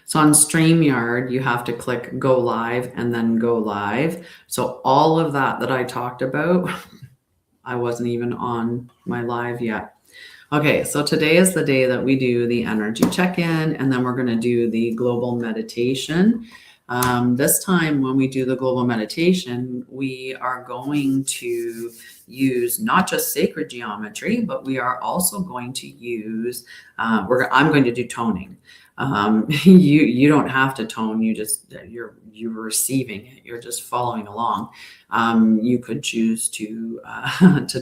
So on StreamYard, you have to click go live and then go live. So all of that I talked about, I wasn't even on my live yet. Okay, so today is the day that we do the energy check-in, and then we're going to do the global meditation. This time when we do the global meditation, we are going to use not just sacred geometry, but we are also going to use, I'm going to do toning. You don't have to tone, you're receiving it, you're just following along. You could choose to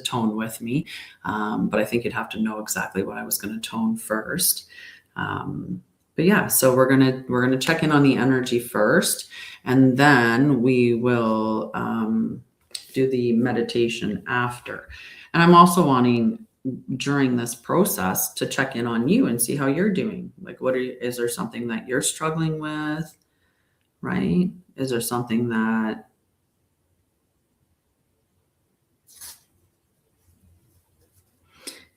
tone with me, but I think you'd have to know exactly what I was going to tone first. But yeah, so we're gonna check in on the energy first, and then we will do the meditation after. And I'm also wanting during this process to check in on you and see how you're doing. Like, is there something that you're struggling with, right? Is there something that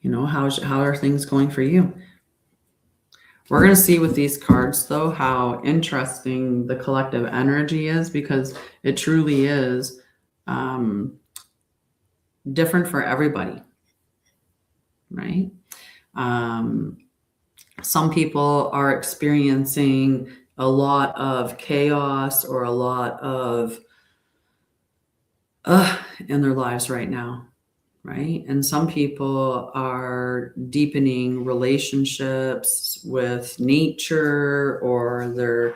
how are things going for you? We're going to see with these cards, though, how interesting the collective energy is, because it truly is different for everybody, right? Some people are experiencing a lot of chaos or a lot of in their lives right now, right? And some people are deepening relationships with nature, or they're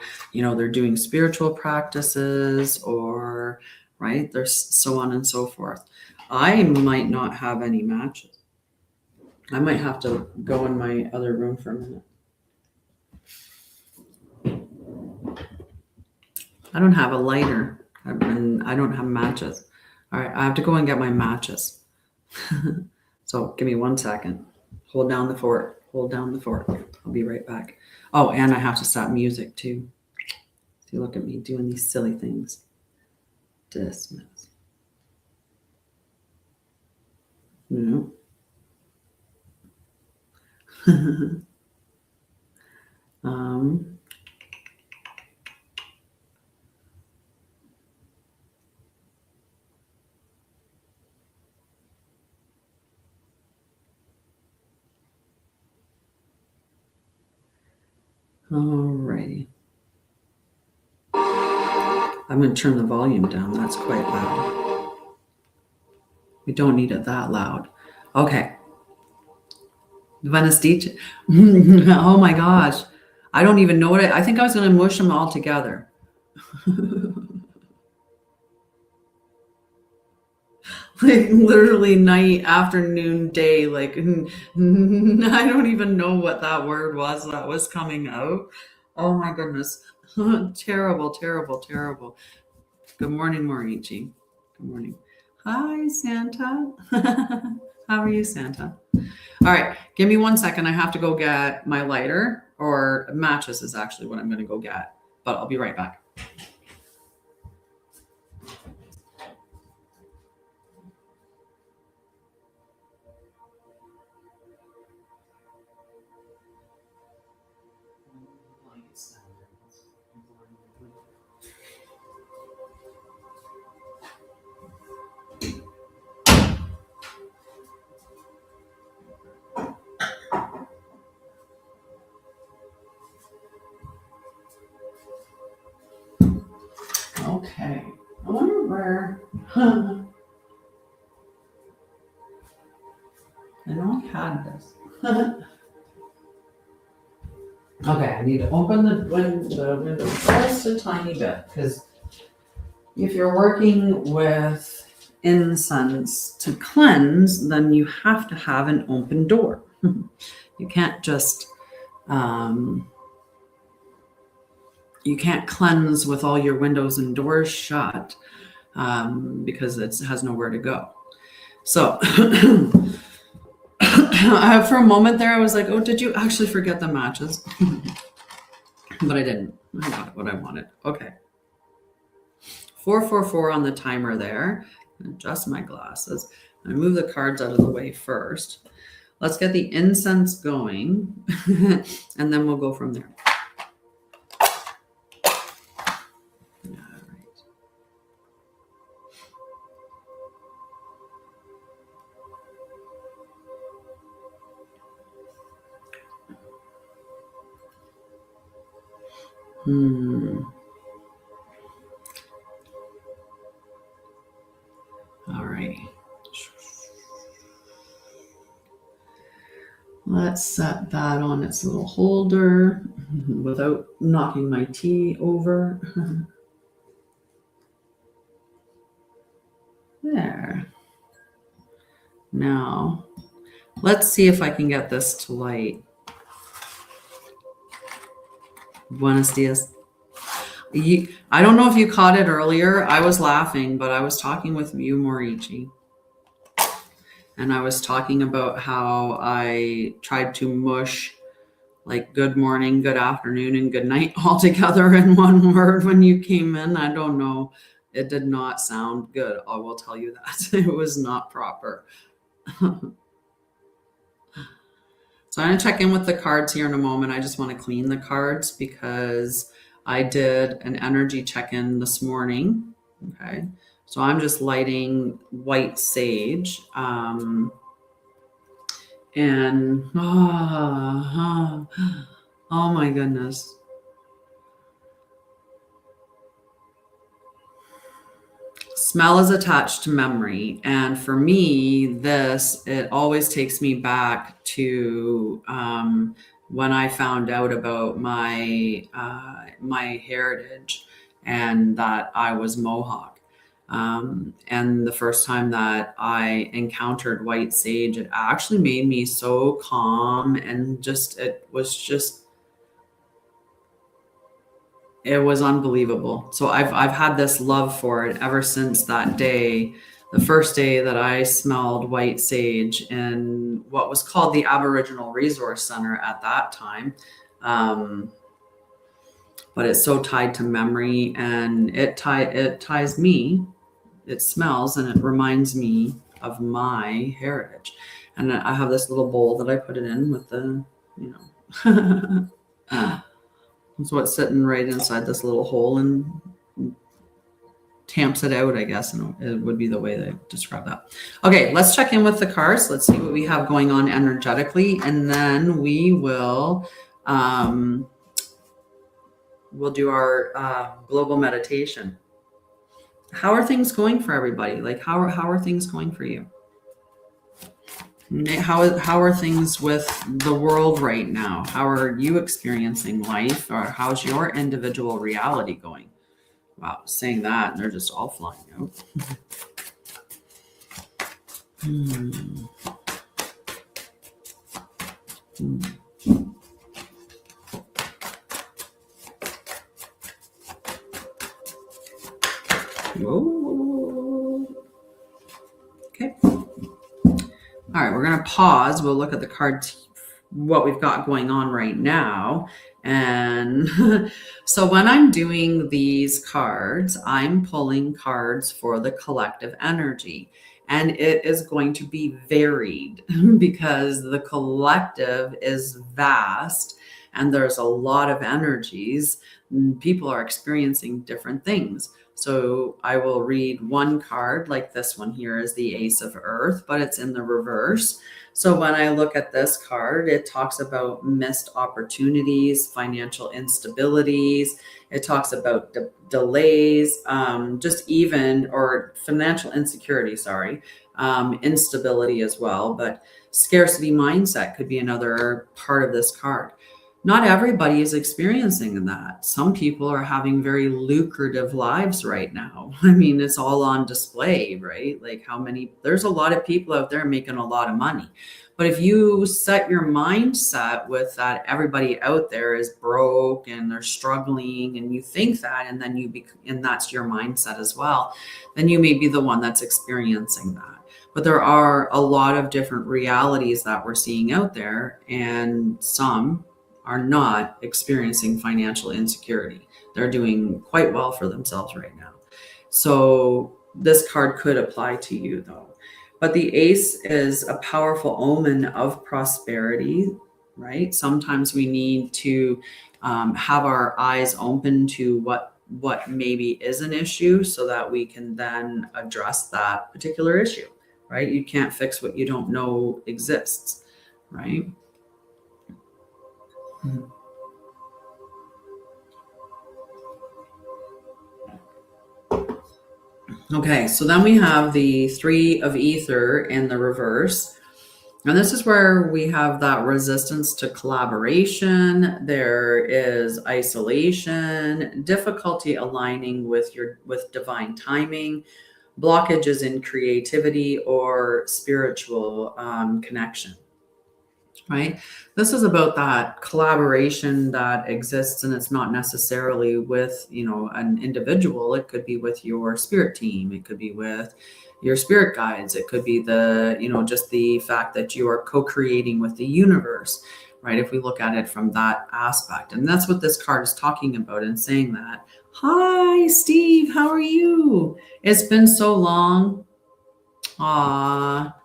doing spiritual practices, or right, there's so on and so forth. I might not have any matches. I might have to go in my other room for a minute. I don't have a lighter, and I don't have matches. All right, I have to go and get my matches. So give me 1 second. Hold down the fort. Hold down the fort. I'll be right back. Oh, and I have to stop music too. See, look at me doing these silly things. Dismiss. No. Alrighty. I'm going to turn the volume down. That's quite loud. We don't need it that loud. Okay. Venice Beach. Oh my gosh. I don't even know I think I was going to mush them all together. Like literally night, afternoon, day. Like I don't even know what that word was that was coming out. Oh my goodness. Terrible, terrible, terrible. Good morning, Maurici. Good morning. Hi, Santa. How are you, Santa? All right, give me 1 second. I have to go get my lighter, or matches is actually what I'm going to go get, but I'll be right back. Okay, I wonder where. I know I had this. Okay, I need to open the window just a tiny bit, because if you're working with incense to cleanse, then you have to have an open door. You can't just you can't cleanse with all your windows and doors shut, because it has nowhere to go. So for a moment there, I was like, oh, did you actually forget the matches? But I didn't. I got what I wanted. Okay. 444 on the timer there. Adjust my glasses. I move the cards out of the way first. Let's get the incense going, and then we'll go from there. All right. Let's set that on its little holder without knocking my tea over. There. Now, let's see if I can get this to light. Buenos dias. I don't know if you caught it earlier. I was laughing, but I was talking with you, Morichi. And I was talking about how I tried to mush like good morning, good afternoon, and good night all together in one word when you came in. I don't know. It did not sound good. I will tell you that. It was not proper. So I'm going to check in with the cards here in a moment. I just want to clean the cards because I did an energy check-in this morning. Okay. So I'm just lighting white sage. And oh my goodness. Smell is attached to memory. And for me, it always takes me back to when I found out about my heritage and that I was Mohawk. And the first time that I encountered white sage, it actually made me so calm and it was unbelievable. So I've had this love for it ever since that day, the first day that I smelled white sage in what was called the Aboriginal Resource Center at that time. But it's so tied to memory, and it ties me. It smells and it reminds me of my heritage. And I have this little bowl that I put it in with the, so it's sitting right inside this little hole and tamps it out, I guess, and it would be the way they describe that. Okay, let's check in with the cards. Let's see what we have going on energetically, and then we will we'll do our global meditation. How are things going for everybody? Like how are things going for you? How are things with the world right now? How are you experiencing life, or how's your individual reality going? Wow, saying that and they're just all flying out. Whoa. Okay. All right, we're going to pause. We'll look at the cards, what we've got going on right now. And so when I'm doing these cards, I'm pulling cards for the collective energy. And it is going to be varied because the collective is vast and there's a lot of energies. People are experiencing different things. So I will read one card, like this one here is the Ace of Earth, but it's in the reverse. So when I look at this card, it talks about missed opportunities, financial instabilities. It talks about delays, or financial insecurity, instability as well. But scarcity mindset could be another part of this card. Not everybody is experiencing that. Some people are having very lucrative lives right now. I mean, it's all on display, right? Like there's a lot of people out there making a lot of money. But if you set your mindset with that everybody out there is broke and they're struggling, and you think that, and then and that's your mindset as well, then you may be the one that's experiencing that. But there are a lot of different realities that we're seeing out there, and some are not experiencing financial insecurity. They're doing quite well for themselves right now. So this card could apply to you though. But the Ace is a powerful omen of prosperity, right? Sometimes we need to have our eyes open to what maybe is an issue so that we can then address that particular issue, right? You can't fix what you don't know exists, right? Okay, so then we have the 3 of ether in the reverse. And this is where we have that resistance to collaboration. There is isolation, difficulty aligning with divine timing, blockages in creativity or spiritual connection. Right? This is about that collaboration that exists, and it's not necessarily with, an individual. It could be with your spirit team. It could be with your spirit guides. It could be just the fact that you are co-creating with the universe, right? If we look at it from that aspect. And that's what this card is talking about and saying that. Hi, Steve, how are you? It's been so long. Aw,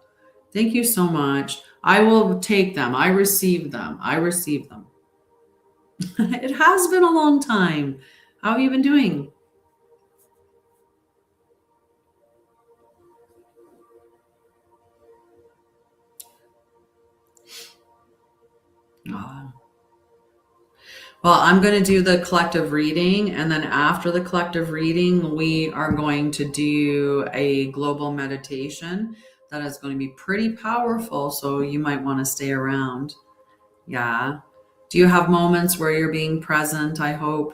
thank you so much. I will take them. I receive them. It has been a long time. How have you been doing? Oh. Well, I'm going to do the collective reading. And then after the collective reading, we are going to do a global meditation that is going to be pretty powerful. So you might want to stay around. Yeah. Do you have moments where you're being present, I hope?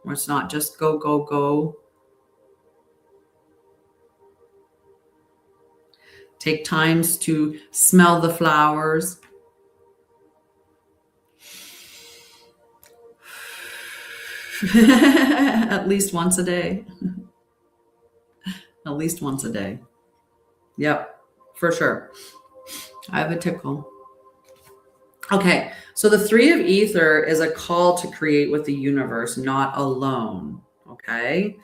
Where it's not just go, go, go. Take times to smell the flowers. At least once a day. At least once a day. Yep, for sure. I have a tickle. Okay, so the 3 of ether is a call to create with the universe, not alone. Okay.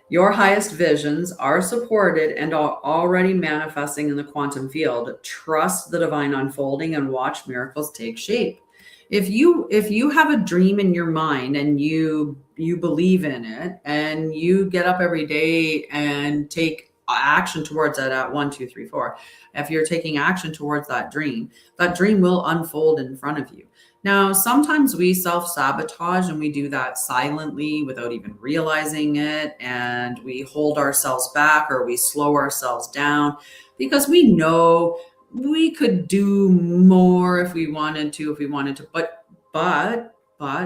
Your highest visions are supported and are already manifesting in the quantum field. Trust the divine unfolding and watch miracles take shape. If you have a dream in your mind and you believe in it and you get up every day and take action towards it at 1, 2, 3, 4, if you're taking action towards that dream will unfold in front of you. Now, sometimes we self-sabotage and we do that silently without even realizing it. And we hold ourselves back or we slow ourselves down because we know we could do more if we wanted to, but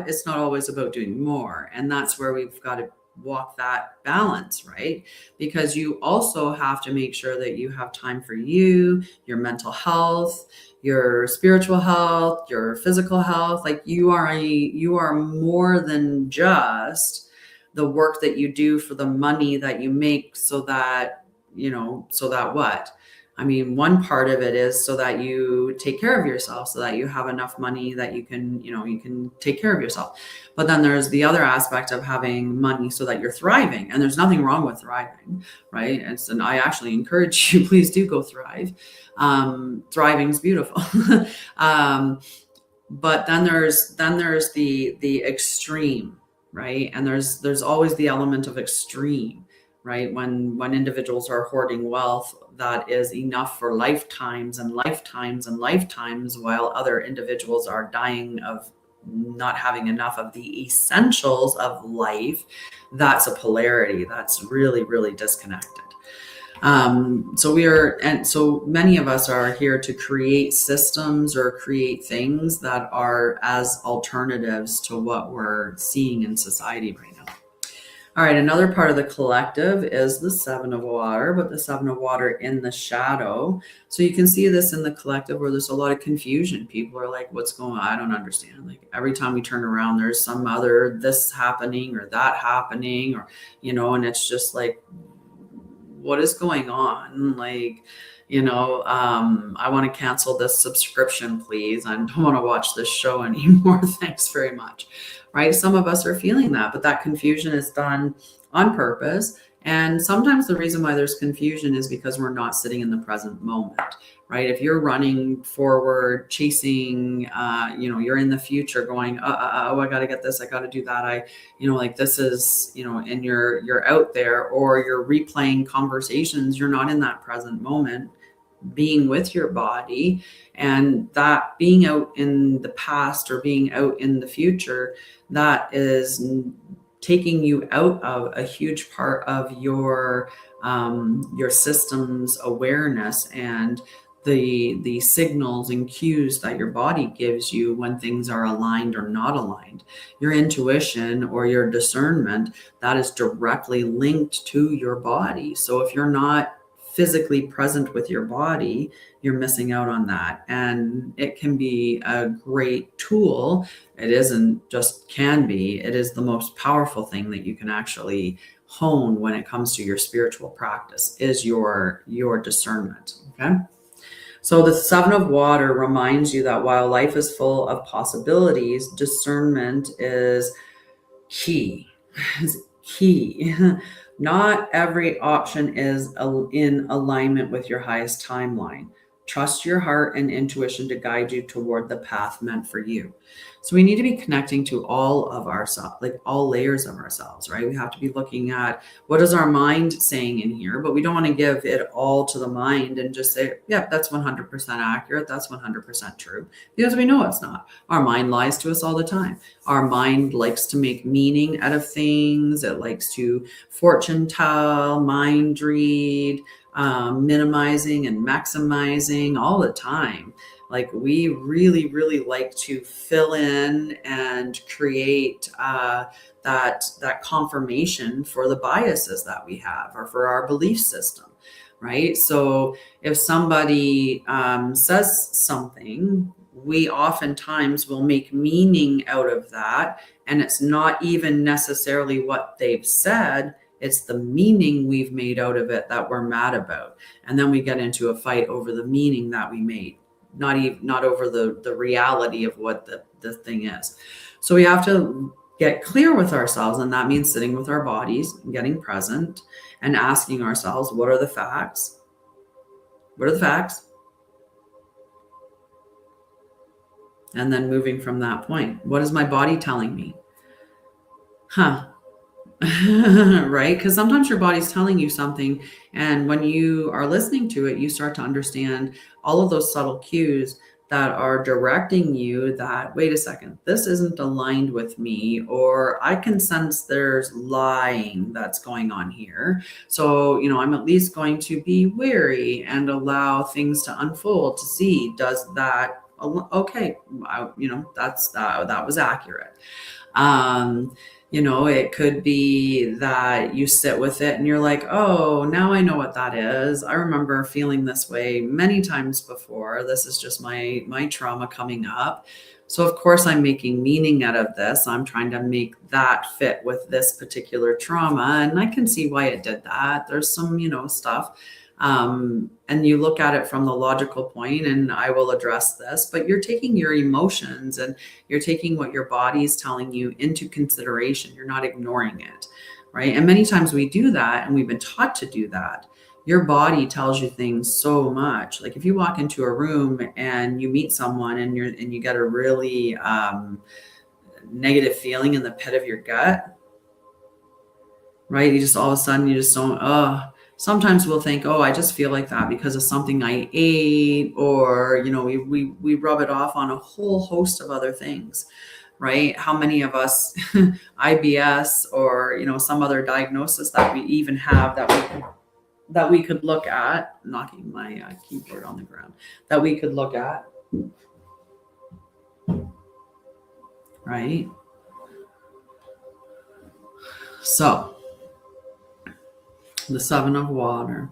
it's not always about doing more. And that's where we've got to walk that balance, right? Because you also have to make sure that you have time for you, your mental health, your spiritual health, your physical health. Like you are more than just the work that you do for the money that you make so that what? I mean, one part of it is so that you take care of yourself, so that you have enough money that you can take care of yourself. But then there's the other aspect of having money so that you're thriving. And there's nothing wrong with thriving, right? And I actually encourage you, please do go thrive. Thriving is beautiful. But then there's the extreme, right? And there's always the element of extreme, right? When individuals are hoarding wealth that is enough for lifetimes and lifetimes and lifetimes, while other individuals are dying of not having enough of the essentials of life, that's a polarity that's really, really disconnected. So many of us are here to create systems or create things that are as alternatives to what we're seeing in society right now. All right, another part of the collective is the 7 of water, but the 7 of water in the shadow. So you can see this in the collective where there's a lot of confusion. People are like, what's going on? I don't understand. Like every time we turn around, there's some other this happening or that happening, or, and it's just like, what is going on? Like, I want to cancel this subscription, please. I don't want to watch this show anymore. Thanks very much. Right? Some of us are feeling that, but that confusion is done on purpose. And sometimes the reason why there's confusion is because we're not sitting in the present moment, right? If you're running forward, chasing, you're in the future going, oh, I got to get this, I got to do that. This is, and you're out there, or you're replaying conversations. You're not in that present moment, being with your body, and that being out in the past or being out in the future, that is taking you out of a huge part of your system's awareness and the signals and cues that your body gives you when things are aligned or not aligned. Your intuition or your discernment, that is directly linked to your body. So if you're not physically present with your body, you're missing out on that. And it can be a great tool. It isn't just can be, it is the most powerful thing that you can actually hone when it comes to your spiritual practice is your discernment. Okay. So the Seven of Water reminds you that while life is full of possibilities, discernment is key. Is key. Not every option is in alignment with your highest timeline. Trust your heart and intuition to guide you toward the path meant for you. So we need to be connecting to all of ourselves, like all layers of ourselves, right? We have to be looking at what is our mind saying in here, but we don't want to give it all to the mind and just say, yeah, that's 100% accurate. That's 100% true, because we know it's not. Our mind lies to us all the time. Our mind likes to make meaning out of things. It likes to fortune tell, mind read, minimizing and maximizing all the time. Like we really, really like to fill in and create that confirmation for the biases that we have or for our belief system, right? So if somebody says something, we oftentimes will make meaning out of that, and it's not even necessarily what they've said. It's the meaning we've made out of it that we're mad about. And then we get into a fight over the meaning that we made, not over the reality of what the thing is. So we have to get clear with ourselves, and that means sitting with our bodies and getting present and asking ourselves, what are the facts? What are the facts? And then moving from that point, what is my body telling me? Right? Because sometimes your body's telling you something, and when you are listening to it, you start to understand all of those subtle cues that are directing you that, wait a second, this isn't aligned with me, or I can sense there's lying that's going on here. So, I'm at least going to be wary and allow things to unfold to see, does that, okay, that was accurate. It could be that you sit with it and you're like, oh, now I know what that is. I remember feeling this way many times before. This is just my trauma coming up. So of course I'm making meaning out of this. I'm trying to make that fit with this particular trauma. And I can see why it did that. There's some, stuff. And you look at it from the logical point, and I will address this, but you're taking your emotions and you're taking what your body is telling you into consideration. You're not ignoring it, right? And many times we do that, and we've been taught to do that. Your body tells you things so much. Like if you walk into a room and you meet someone and you get a really negative feeling in the pit of your gut, right? You just all of a sudden you just don't, sometimes we'll think, oh, I just feel like that because of something I ate, or, we rub it off on a whole host of other things, right? How many of us IBS or, some other diagnosis that we even have that we could look at, knocking my keyboard on the ground, that we could look at, right? So, the Seven of Water.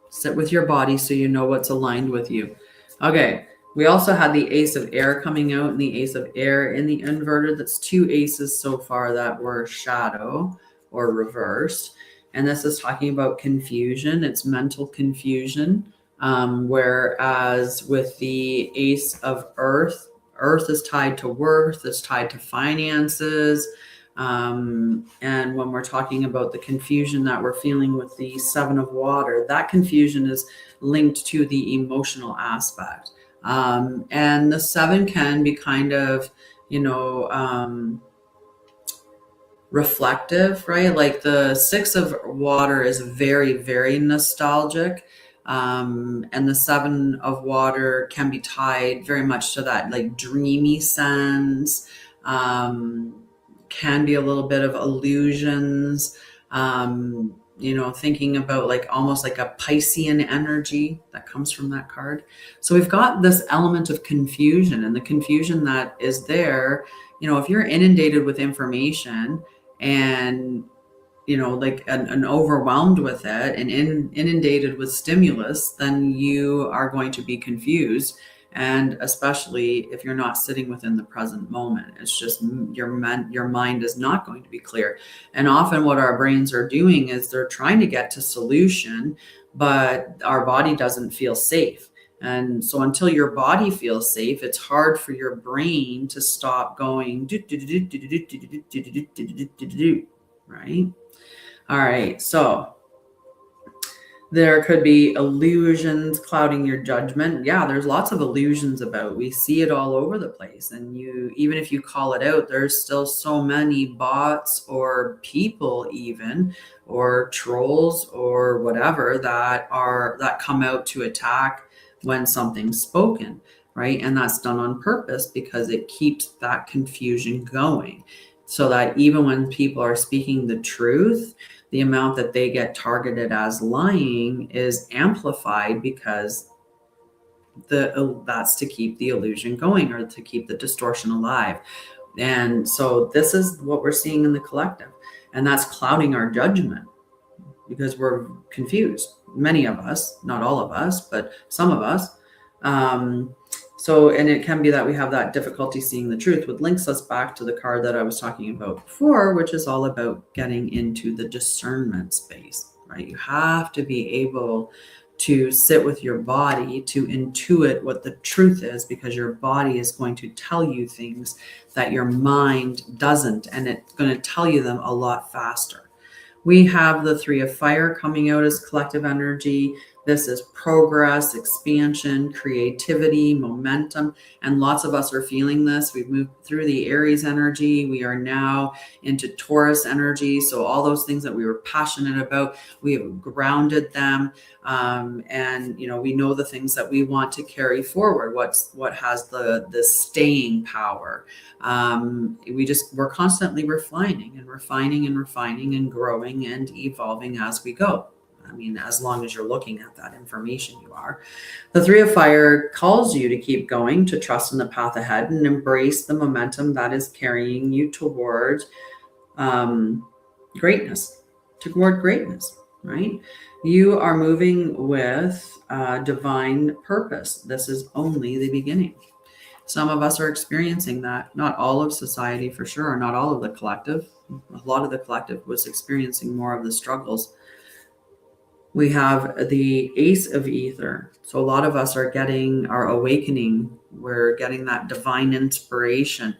Sit with your body so you know what's aligned with you. Okay, we also had the Ace of Air coming out and the Ace of Air in the inverted. That's two aces so far that were shadow or reversed. And this is talking about confusion. It's mental confusion. Whereas with the Ace of Earth, Earth is tied to worth, it's tied to finances. And when we're talking about the confusion that we're feeling with the Seven of Water, that confusion is linked to the emotional aspect. And the seven can be kind of, reflective, right? Like the Six of Water is very, very nostalgic. And the Seven of Water can be tied very much to that like dreamy sense. can be a little bit of illusions, thinking about like almost like a Piscean energy that comes from that card. So we've got this element of confusion, and the confusion that is there, if you're inundated with information and and overwhelmed with it and inundated with stimulus, then you are going to be confused. And especially if you're not sitting within the present moment, it's just your mind is not going to be clear. And often what our brains are doing is they're trying to get to solution, but our body doesn't feel safe. And so until your body feels safe, it's hard for your brain to stop going, right? All right, so there could be illusions clouding your judgment. Yeah, there's lots of illusions about. We see it all over the place. And even if you call it out, there's still so many bots or people even, or trolls or whatever that come out to attack when something's spoken, right? And that's done on purpose because it keeps that confusion going. So that even when people are speaking the truth, the amount that they get targeted as lying is amplified because that's to keep the illusion going or to keep the distortion alive. And so this is what we're seeing in the collective, and that's clouding our judgment because we're confused. Many of us, not all of us, but some of us. And it can be that we have that difficulty seeing the truth, which links us back to the card that I was talking about before, which is all about getting into the discernment space, right? You have to be able to sit with your body to intuit what the truth is, because your body is going to tell you things that your mind doesn't, and it's going to tell you them a lot faster. We have the Three of Fire coming out as collective energy. This is progress, expansion, creativity, momentum, and lots of us are feeling this. We've moved through the Aries energy. We are now into Taurus energy. So all those things that we were passionate about, we have grounded them. And we know the things that we want to carry forward. What has the staying power. We're constantly refining and growing and evolving as we go. I mean, as long as you're looking at that information, you are. The Three of Fire calls you to keep going, to trust in the path ahead and embrace the momentum that is carrying you towards greatness, right? You are moving with divine purpose. This is only the beginning. Some of us are experiencing that. Not all of society, for sure, not all of the collective. A lot of the collective was experiencing more of the struggles. We have the Ace of Ether. So a lot of us are awakening. We're getting that divine inspiration.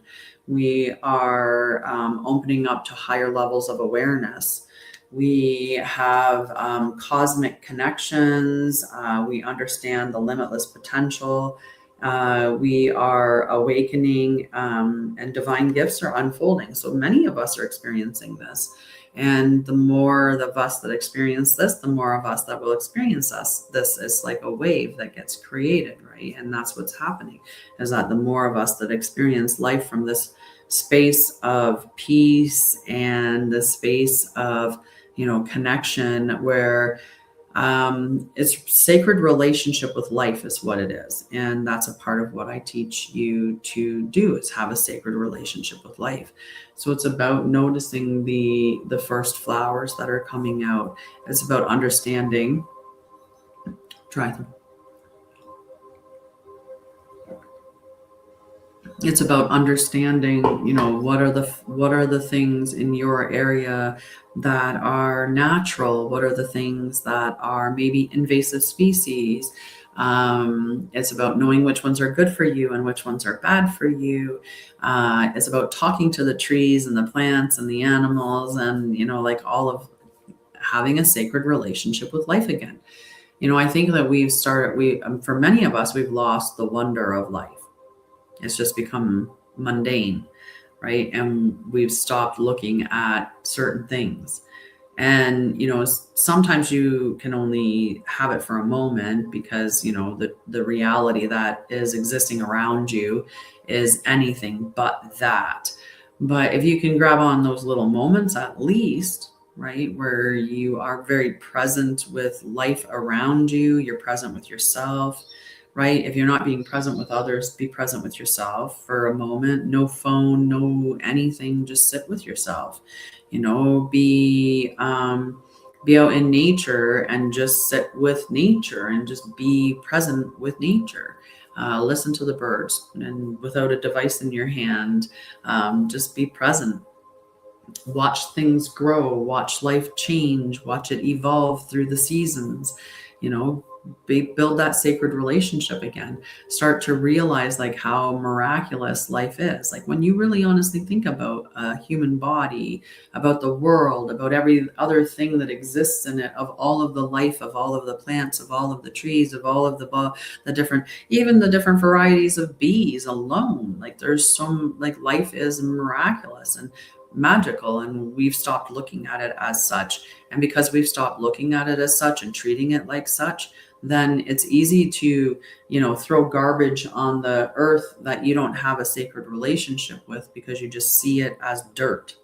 We are opening up to higher levels of awareness. We have cosmic connections. We understand the limitless potential. We are awakening, and divine gifts are unfolding. So many of us are experiencing this. And the more of us that experience this, the more of us that will experience this is like a wave that gets created, right? And that's what's happening, is that the more of us that experience life from this space of peace and the space of, connection, where it's sacred relationship with life is what it is. And that's a part of what I teach you to do, is have a sacred relationship with life. So it's about noticing the first flowers that are coming out. It's about understanding. It's about understanding, what are the things in your area that are natural? What are the things that are maybe invasive species? It's about knowing which ones are good for you and which ones are bad for you. It's about talking to the trees and the plants and the animals, and like all of having a sacred relationship with life again. I think that for many of us, we've lost the wonder of life. It's just become mundane, right? And we've stopped looking at certain things. And, sometimes you can only have it for a moment because, the reality that is existing around you is anything but that. But if you can grab on those little moments at least, right, where you are very present with life around you, you're present with yourself, right? If you're not being present with others, be present with yourself for a moment. No phone, no anything, just sit with yourself. Be out in nature and just sit with nature and just be present with nature. Listen to the birds and without a device in your hand, just be present. Watch things grow, watch life change, watch it evolve through the seasons. Build that sacred relationship again. Start to realize like how miraculous life is. Like when you really honestly think about a human body, about the world, about every other thing that exists in it, of all of the life, of all of the plants, of all of the trees, of all of the different, even the different varieties of bees alone. Like there's some, like life is miraculous and magical, and we've stopped looking at it as such. And because we've stopped looking at it as such and treating it like such, then it's easy to, throw garbage on the earth that you don't have a sacred relationship with, because you just see it as dirt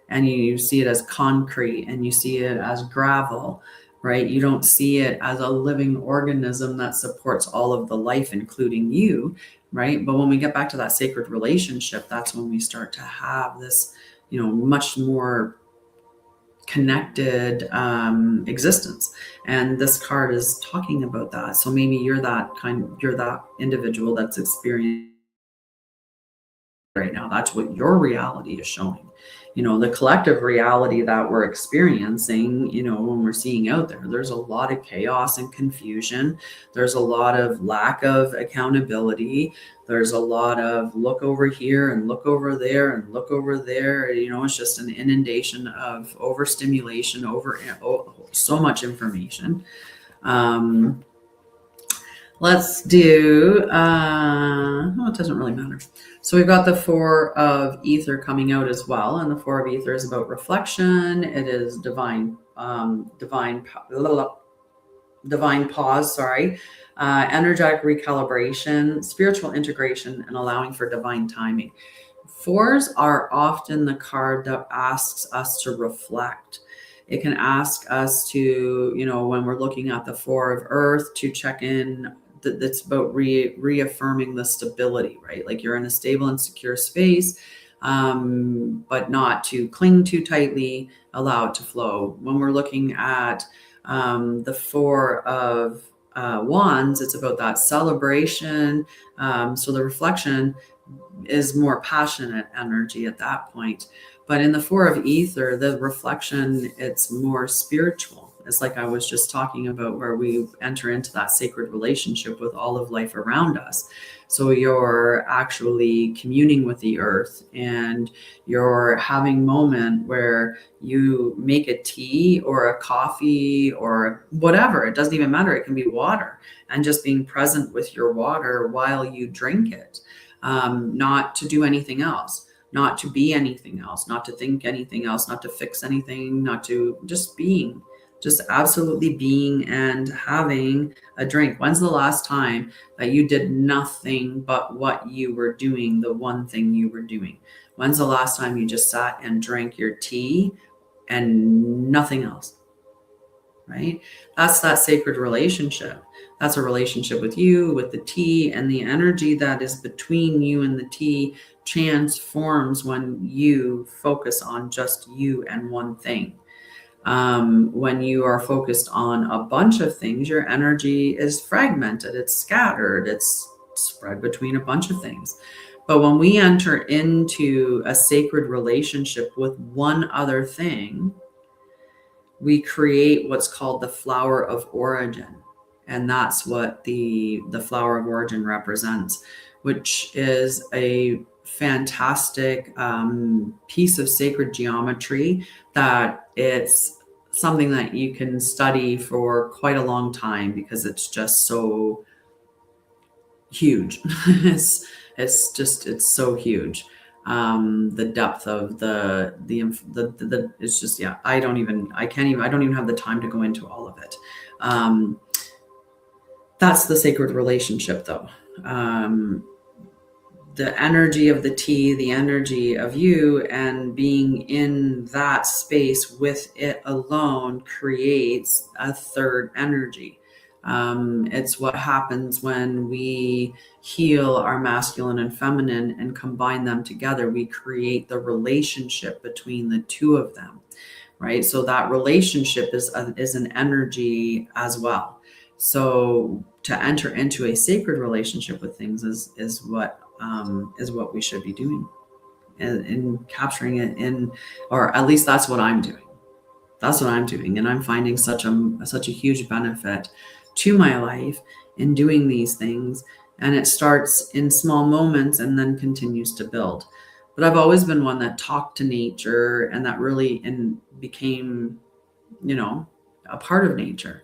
and you see it as concrete and you see it as gravel, right? You don't see it as a living organism that supports all of the life, including you, right? But when we get back to that sacred relationship, that's when we start to have this, much more connected existence. And this card is talking about that. So maybe you're that individual that's experiencing right now. That's what your reality is showing. The collective reality that we're experiencing, when we're seeing out there's a lot of chaos and confusion. There's a lot of lack of accountability. There's a lot of look over here and look over there and look over there. It's just an inundation of overstimulation, so much information. Let's do, it doesn't really matter. So we've got the Four of Ether coming out as well. And the Four of Ether is about reflection. It is divine pause, energetic recalibration, spiritual integration, and allowing for divine timing. Fours are often the card that asks us to reflect. It can ask us to, when we're looking at the Four of Earth, to check in. That's about reaffirming the stability, right? Like you're in a stable and secure space, but not to cling too tightly, allow it to flow. When we're looking at the Four of Wands, it's about that celebration. So the reflection is more passionate energy at that point. But in the Four of Ether, the reflection, it's more spiritual. It's like I was just talking about, where we enter into that sacred relationship with all of life around us. So you're actually communing with the earth, and you're having a moment where you make a tea or a coffee or whatever. It doesn't even matter. It can be water, and just being present with your water while you drink it. Not to do anything else, not to be anything else, not to think anything else, not to fix anything, not to just being, just absolutely being and having a drink. When's the last time that you did nothing but what you were doing, the one thing you were doing? When's the last time you just sat and drank your tea and nothing else? Right? That's that sacred relationship. That's a relationship with you, with the tea, and the energy that is between you and the tea transforms when you focus on just you and one thing. When you are focused on a bunch of things, your energy is fragmented, it's scattered, it's spread between a bunch of things. But when we enter into a sacred relationship with one other thing, we create what's called the flower of origin. And that's what the flower of origin represents, which is a fantastic piece of sacred geometry that it's something that you can study for quite a long time, because it's just so huge. it's so huge. The depth of the it's just, yeah, I don't even have the time to go into all of it. That's the sacred relationship though. the energy of the tea, the energy of you, and being in that space with it alone creates a third energy. It's what happens when we heal our masculine and feminine and combine them together. We create the relationship between the two of them, right? So that relationship is an energy as well. So to enter into a sacred relationship with things is what we should be doing, and capturing it in, or at least that's what I'm doing. That's what I'm doing, and I'm finding such a huge benefit to my life in doing these things. And it starts in small moments and then continues to build. But I've always been one that talked to nature, and that really became, a part of nature.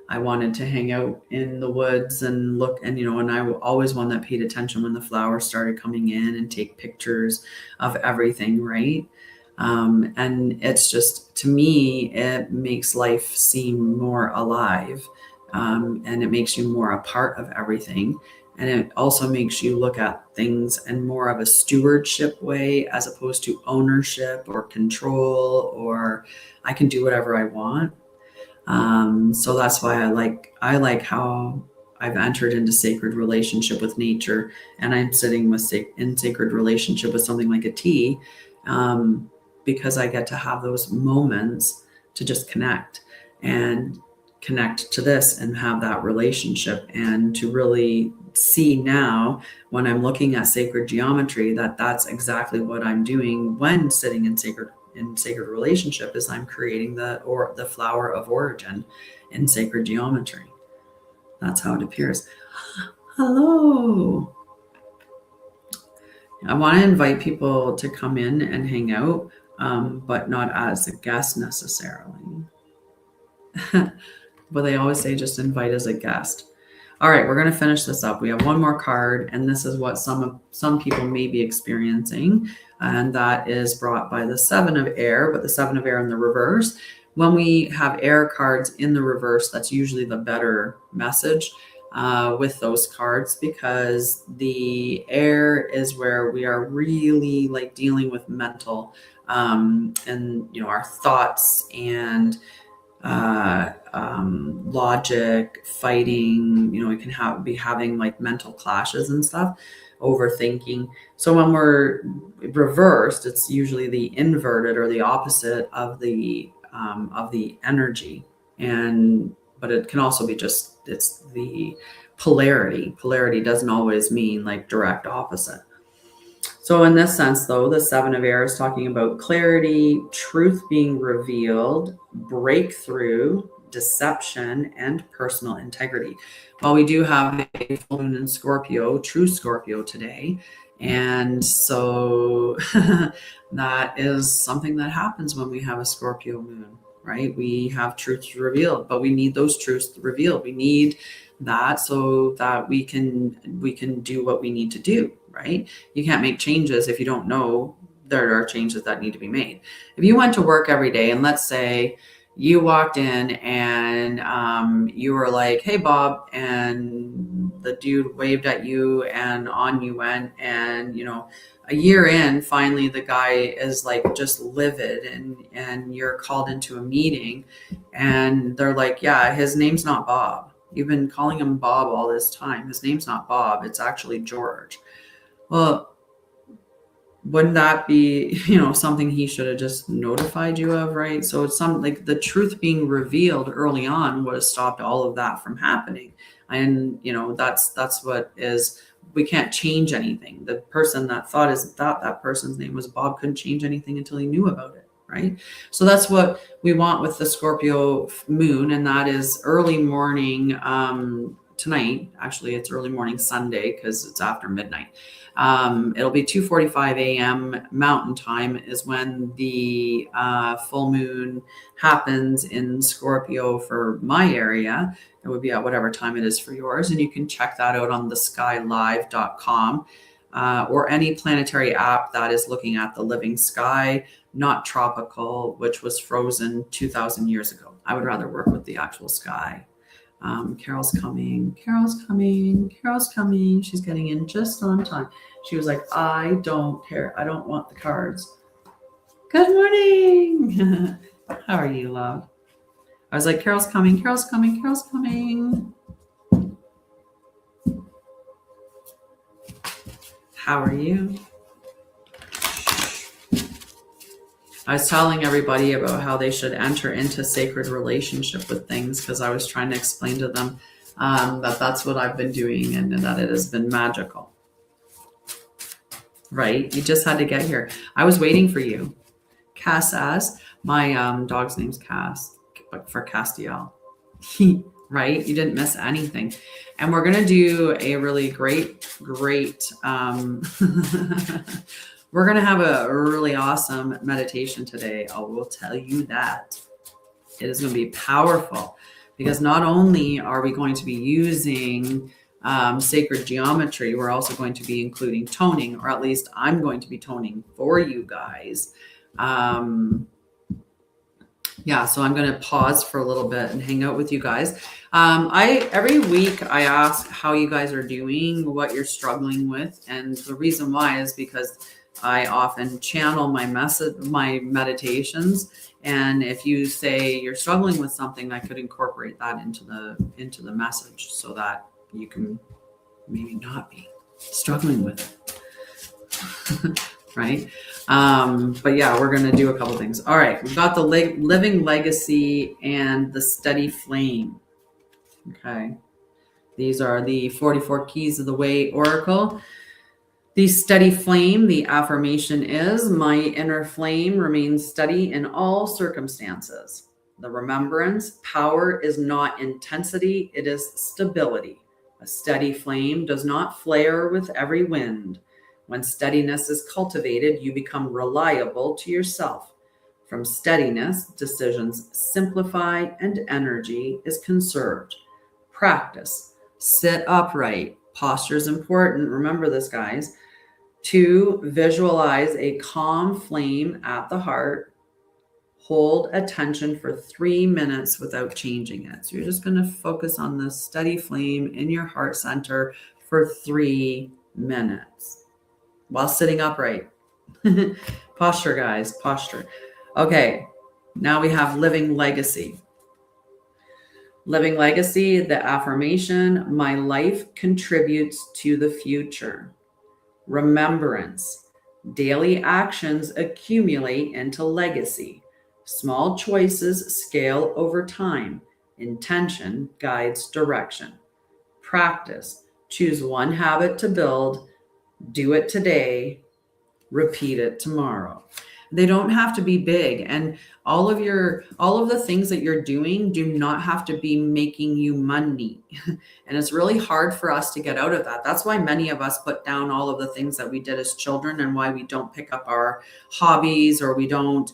I wanted to hang out in the woods and look, and I was always one that paid attention when the flowers started coming in and take pictures of everything, right? And it's just, to me, it makes life seem more alive, and it makes you more a part of everything. And it also makes you look at things in more of a stewardship way, as opposed to ownership or control, or I can do whatever I want. So that's why I like how I've entered into sacred relationship with nature, and I'm sitting in sacred relationship with something like a tea, because I get to have those moments to just connect to this and have that relationship, and to really see now when I'm looking at sacred geometry that that's exactly what I'm doing when sitting in sacred relationship, is I'm creating the flower of origin in sacred geometry. That's how it appears. Hello. I want to invite people to come in and hang out, but not as a guest necessarily. But they always say just invite as a guest. All right, we're going to finish this up. We have one more card, and this is what some people may be experiencing, and that is brought by the Seven of Air, but the Seven of Air in the reverse. When we have air cards in the reverse, that's usually the better message with those cards, because the air is where we are really like dealing with mental and our thoughts and logic, fighting. We can be having like mental clashes and stuff, overthinking. So when we're reversed, it's usually the inverted or the opposite of the energy. But it can also be just, it's the polarity. Polarity doesn't always mean like direct opposite. So in this sense, though, the Seven of Air is talking about clarity, truth being revealed, breakthrough, deception, and personal integrity. Well, we do have a full moon in Scorpio, true Scorpio today. And so that is something that happens when we have a Scorpio moon, right? We have truths revealed, but we need those truths revealed. We need that so that we can do what we need to do, right? You can't make changes if you don't know there are changes that need to be made. If you went to work every day, and let's say you walked in and you were like, "Hey, Bob," and the dude waved at you and on you went, and a year in, finally the guy is like just livid, and you're called into a meeting and they're like, "Yeah, his name's not Bob. You've been calling him Bob all this time. His name's not Bob. It's actually George." Well, wouldn't that be, something he should have just notified you of, right? So it's like the truth being revealed early on would have stopped all of that from happening. And, that's what is, we can't change anything. The person that thought that person's name was Bob couldn't change anything until he knew about it, right? So that's what we want with the Scorpio moon, and that is early morning tonight. Actually, it's early morning Sunday because it's after midnight. It'll be 2:45 a.m. Mountain Time is when the full moon happens in Scorpio for my area. It would be at whatever time it is for yours. And you can check that out on theskylive.com or any planetary app that is looking at the living sky, not tropical, which was frozen 2,000 years ago. I would rather work with the actual sky. Carol's coming. Carol's coming. Carol's coming. She's getting in just on time. She was like, I don't care. I don't want the cards. Good morning. How are you, love? I was like, Carol's coming. Carol's coming. Carol's coming. How are you? I was telling everybody about how they should enter into sacred relationship with things because I was trying to explain to them that that's what I've been doing and that it has been magical. Right? You just had to get here. I was waiting for you. Cass asked. My dog's name's Cass, but for Castiel. Right? You didn't miss anything. And we're going to do a really great we're going to have a really awesome meditation today. I will tell you that. It is going to be powerful because not only are we going to be using sacred geometry, we're also going to be including toning, or at least I'm going to be toning for you guys. Yeah, so I'm going to pause for a little bit and hang out with you guys. Every week I ask how you guys are doing, what you're struggling with. And the reason why is because I often channel my meditations. And if you say you're struggling with something, I could incorporate that into the message so that you can maybe not be struggling with it. Right? But yeah, we're going to do a couple things. All right. We've got the living legacy and the steady flame. Okay. These are the 44 keys of the way oracle. The steady flame, the affirmation is, my inner flame remains steady in all circumstances. The remembrance, power is not intensity, it is stability. A steady flame does not flare with every wind. When steadiness is cultivated, you become reliable to yourself. From steadiness, decisions simplify and energy is conserved. Practice. Sit upright. Posture is important. Remember this, guys. 2, visualize a calm flame at the heart. Hold attention for 3 minutes without changing it. So you're just going to focus on the steady flame in your heart center for 3 minutes while sitting upright. Posture, guys, posture. Okay, now we have living legacy. Living legacy, the affirmation, my life contributes to the future. Remembrance, daily actions accumulate into legacy. Small choices scale over time. Intention guides direction. Practice, choose one habit to build, do it today, repeat it tomorrow. They don't have to be big, and all of the things that you're doing do not have to be making you money. And it's really hard for us to get out of that. That's why many of us put down all of the things that we did as children, and why we don't pick up our hobbies, or we don't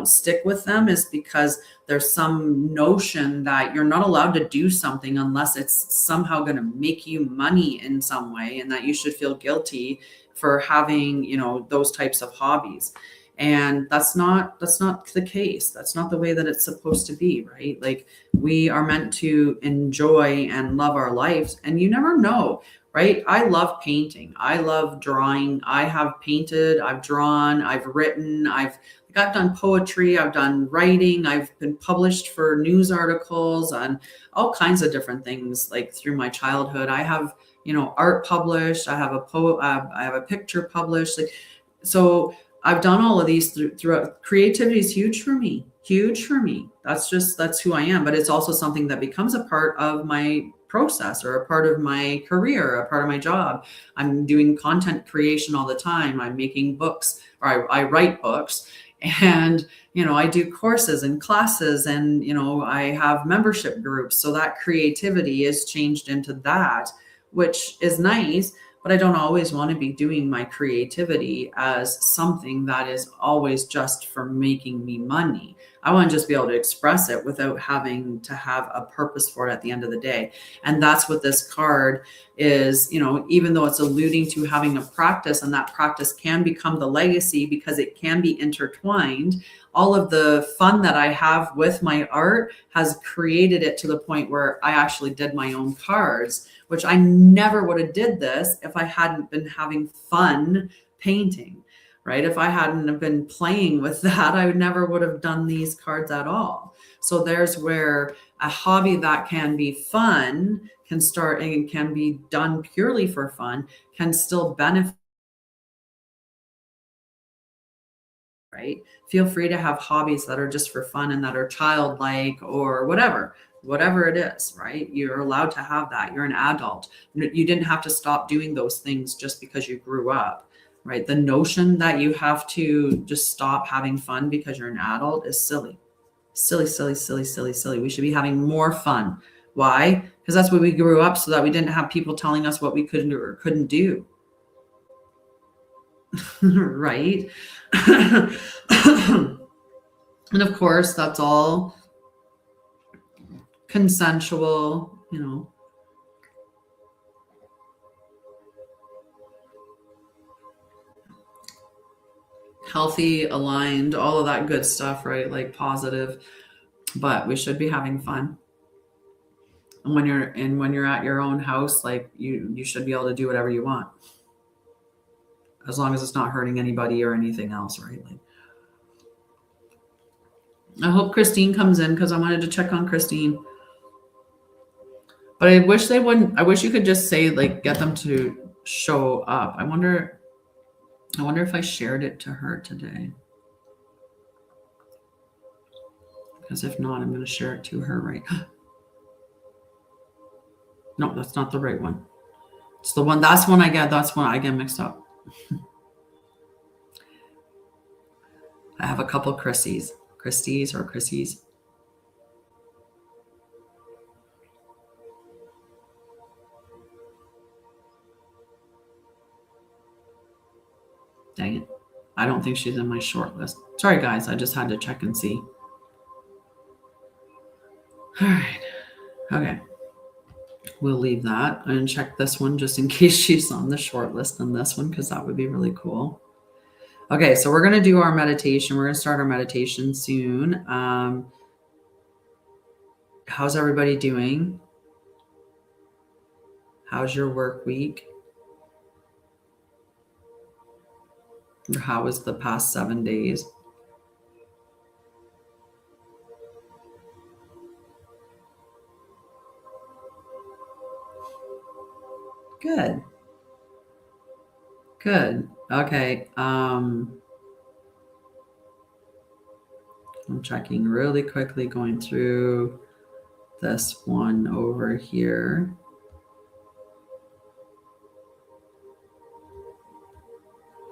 stick with them, is because there's some notion that you're not allowed to do something unless it's somehow going to make you money in some way, and that you should feel guilty for having, those types of hobbies. And that's not the case. That's not the way that it's supposed to be, right? Like, we are meant to enjoy and love our lives, and you never know, right? I love painting. I love drawing. I have painted, I've drawn, I've written, I've done poetry, I've done writing, I've been published for news articles and all kinds of different things. Like, through my childhood, I have, art published. I have a picture published. So I've done all of these throughout. Creativity is huge for me. That's who I am. But it's also something that becomes a part of my process, or a part of my career, a part of my job. I'm doing content creation all the time. I'm making books, or I write books, and, I do courses and classes, and, I have membership groups. So that creativity is changed into that, which is nice. But I don't always want to be doing my creativity as something that is always just for making me money. I want to just be able to express it without having to have a purpose for it at the end of the day. And that's what this card is, even though it's alluding to having a practice, and that practice can become the legacy because it can be intertwined. All of the fun that I have with my art has created it to the point where I actually did my own cards, which I never would have did this if I hadn't been having fun painting, right? If I hadn't have been playing with that, I never would have done these cards at all. So there's where a hobby that can be fun can start and can be done purely for fun, can still benefit. Right? Feel free to have hobbies that are just for fun and that are childlike or whatever it is, right? You're allowed to have that. You're an adult. You didn't have to stop doing those things just because you grew up, right? The notion that you have to just stop having fun because you're an adult is silly. Silly, silly, silly, silly, silly. We should be having more fun. Why? Because that's what we grew up so that we didn't have people telling us what we couldn't or couldn't do. Right? And of course, that's all consensual, healthy, aligned, all of that good stuff, right? Like positive, but we should be having fun. And when you're at your own house, like you should be able to do whatever you want, as long as it's not hurting anybody or anything else, right? Like, I hope Christine comes in because I wanted to check on Christine. But I wish they wouldn't. I wish you could just say, like, get them to show up. I wonder if I shared it to her today. Because if not, I'm going to share it to her right. No, that's not the right one. It's the one. That's one I get. That's one I get mixed up. I have a couple Christies or Chrissies. Dang it. I don't think she's in my short list. Sorry, guys. I just had to check and see. All right. Okay. We'll leave that and check this one just in case she's on the short list on this one, because that would be really cool. Okay, so we're going to do our meditation. We're going to start our meditation soon. How's everybody doing? How's your work week? Or how was the past 7 days? Good. Good. Okay. I'm checking really quickly, going through this one over here.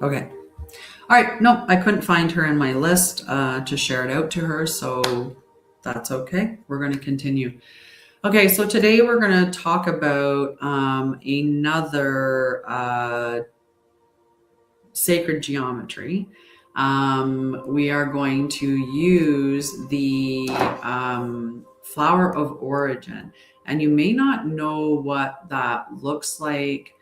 Okay. All right. Nope, I couldn't find her in my list to share it out to her, so that's okay. We're going to continue. Okay, so today we're going to talk about another sacred geometry. We are going to use the flower of origin, and you may not know what that looks like.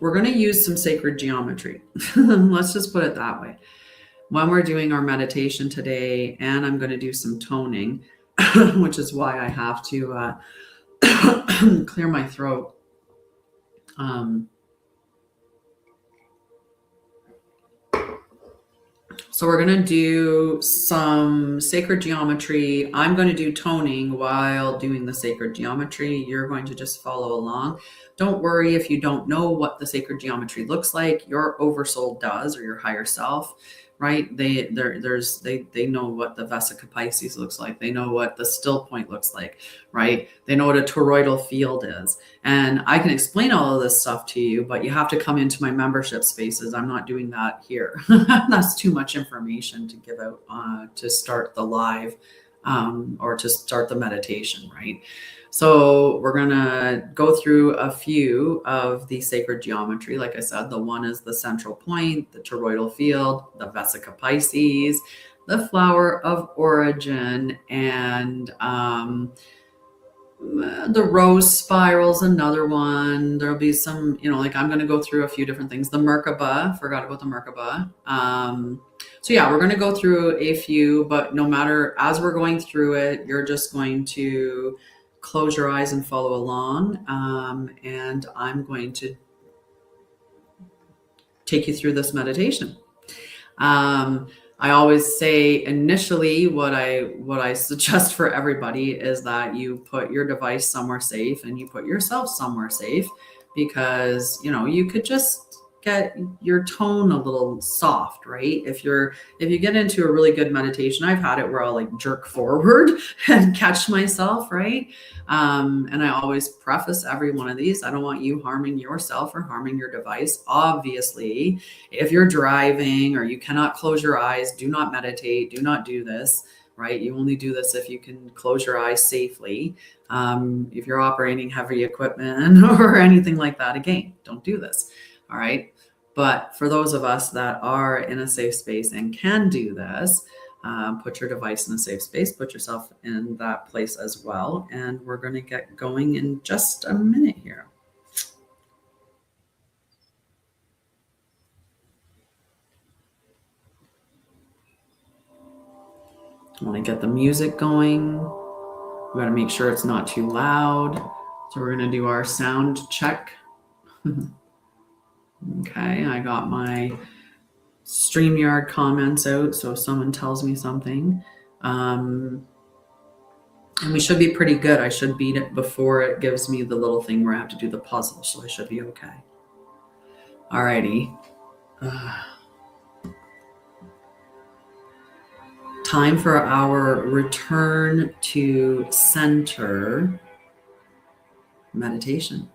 We're going to use some sacred geometry. Let's just put it that way. When we're doing our meditation today, and I'm going to do some toning, which is why I have to clear my throat. So we're going to do some sacred geometry. I'm going to do toning while doing the sacred geometry. You're going to just follow along. Don't worry if you don't know what the sacred geometry looks like. Your oversoul does, or your higher self, right? They know what the Vesica Pisces looks like. They know what the still point looks like, right? They know what a toroidal field is. And I can explain all of this stuff to you, but you have to come into my membership spaces. I'm not doing that here. That's too much information to give out to start the live or to start the meditation, right? So we're going to go through a few of the sacred geometry. Like I said, the one is the central point, the toroidal field, the Vesica Pisces, the flower of origin, and the rose spiral's another one. There'll be some, like I'm going to go through a few different things. The Merkaba, forgot about the Merkaba. So yeah, we're going to go through a few, but no matter, as we're going through it, you're just going to close your eyes and follow along. And I'm going to take you through this meditation. I always say initially what I suggest for everybody is that you put your device somewhere safe and you put yourself somewhere safe, because you could just get your tone a little soft, right? If you get into a really good meditation, I've had it where I'll like jerk forward and catch myself, right? And I always preface every one of these, I don't want you harming yourself or harming your device. Obviously, if you're driving or you cannot close your eyes, do not meditate, do not do this, right? You only do this if you can close your eyes safely. If you're operating heavy equipment or anything like that, again, don't do this, all right? But for those of us that are in a safe space and can do this, put your device in a safe space, put yourself in that place as well. And we're going to get going in just a minute here. I want to get the music going. We got to make sure it's not too loud. So we're going to do our sound check. Okay, I got my StreamYard comments out, so if someone tells me something. And we should be pretty good. I should beat it before it gives me the little thing where I have to do the puzzle, so I should be okay. Alrighty. Time for our return to center meditation.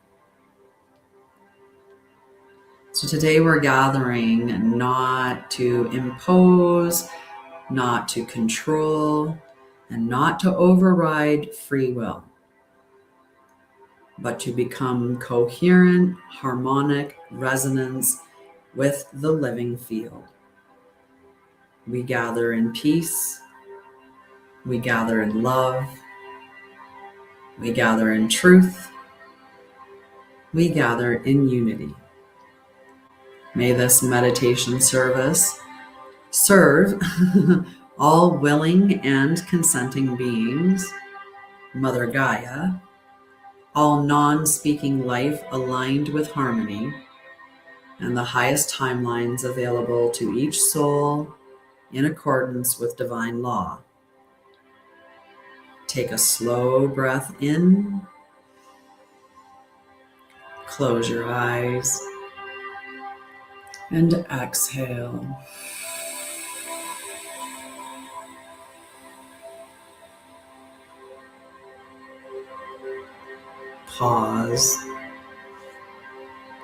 So today we're gathering not to impose, not to control, and not to override free will, but to become coherent, harmonic resonance with the living field. We gather in peace, we gather in love, we gather in truth, we gather in unity. May this meditation service serve all willing and consenting beings, Mother Gaia, all non-speaking life aligned with harmony, and the highest timelines available to each soul in accordance with divine law. Take a slow breath in, close your eyes, and exhale. Pause.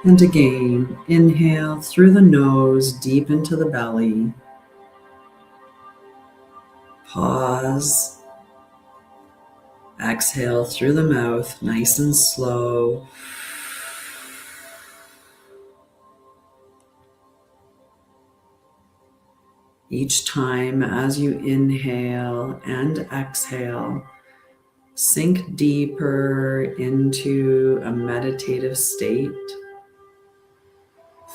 And again, inhale through the nose, deep into the belly. Pause. Exhale through the mouth, nice and slow. Each time as you inhale and exhale, sink deeper into a meditative state.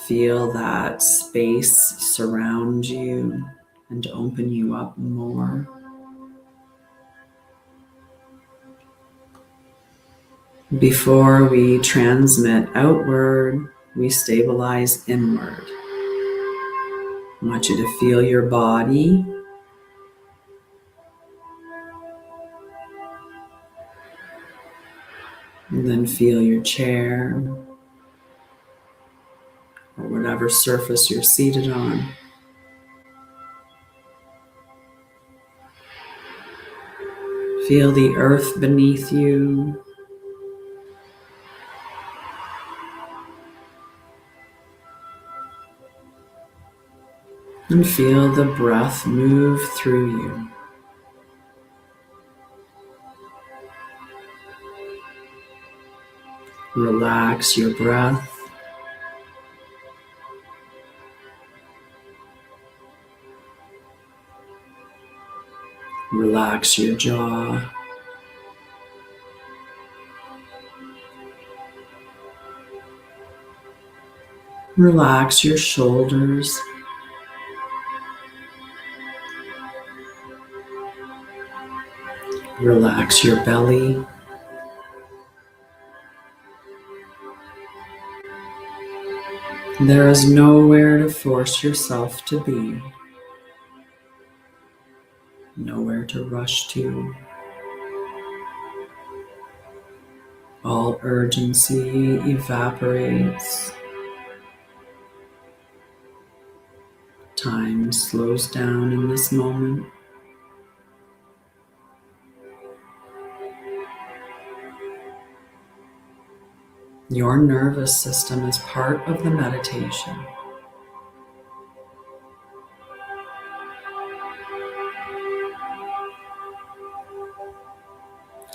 Feel that space surround you and open you up more. Before we transmit outward, we stabilize inward. I want you to feel your body. And then feel your chair or whatever surface you're seated on. Feel the earth beneath you. And feel the breath move through you. Relax your breath. Relax your jaw. Relax your shoulders. Relax your belly. There is nowhere to force yourself to be, nowhere to rush to. All urgency evaporates. Time slows down in this moment. Your nervous system is part of the meditation.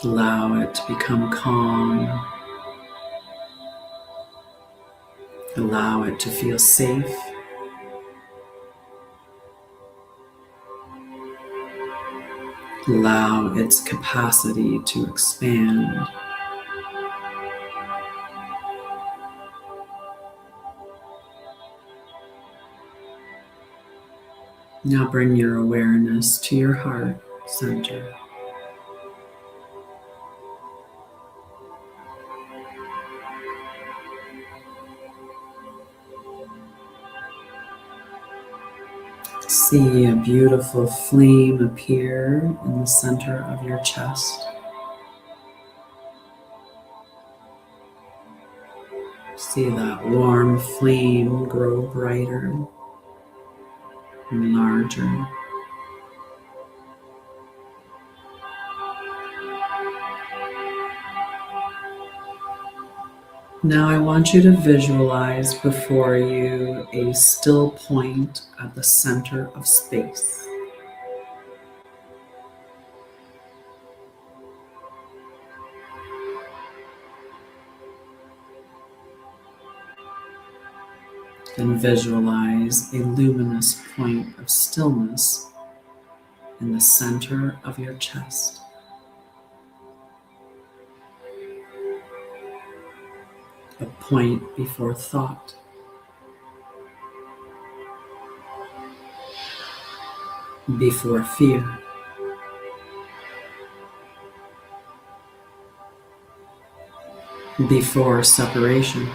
Allow it to become calm. Allow it to feel safe. Allow its capacity to expand. Now bring your awareness to your heart center. See a beautiful flame appear in the center of your chest. See that warm flame grow brighter and larger. Now I want you to visualize before you a still point at the center of space. And visualize a luminous point of stillness in the center of your chest. A point before thought. Before fear. Before separation.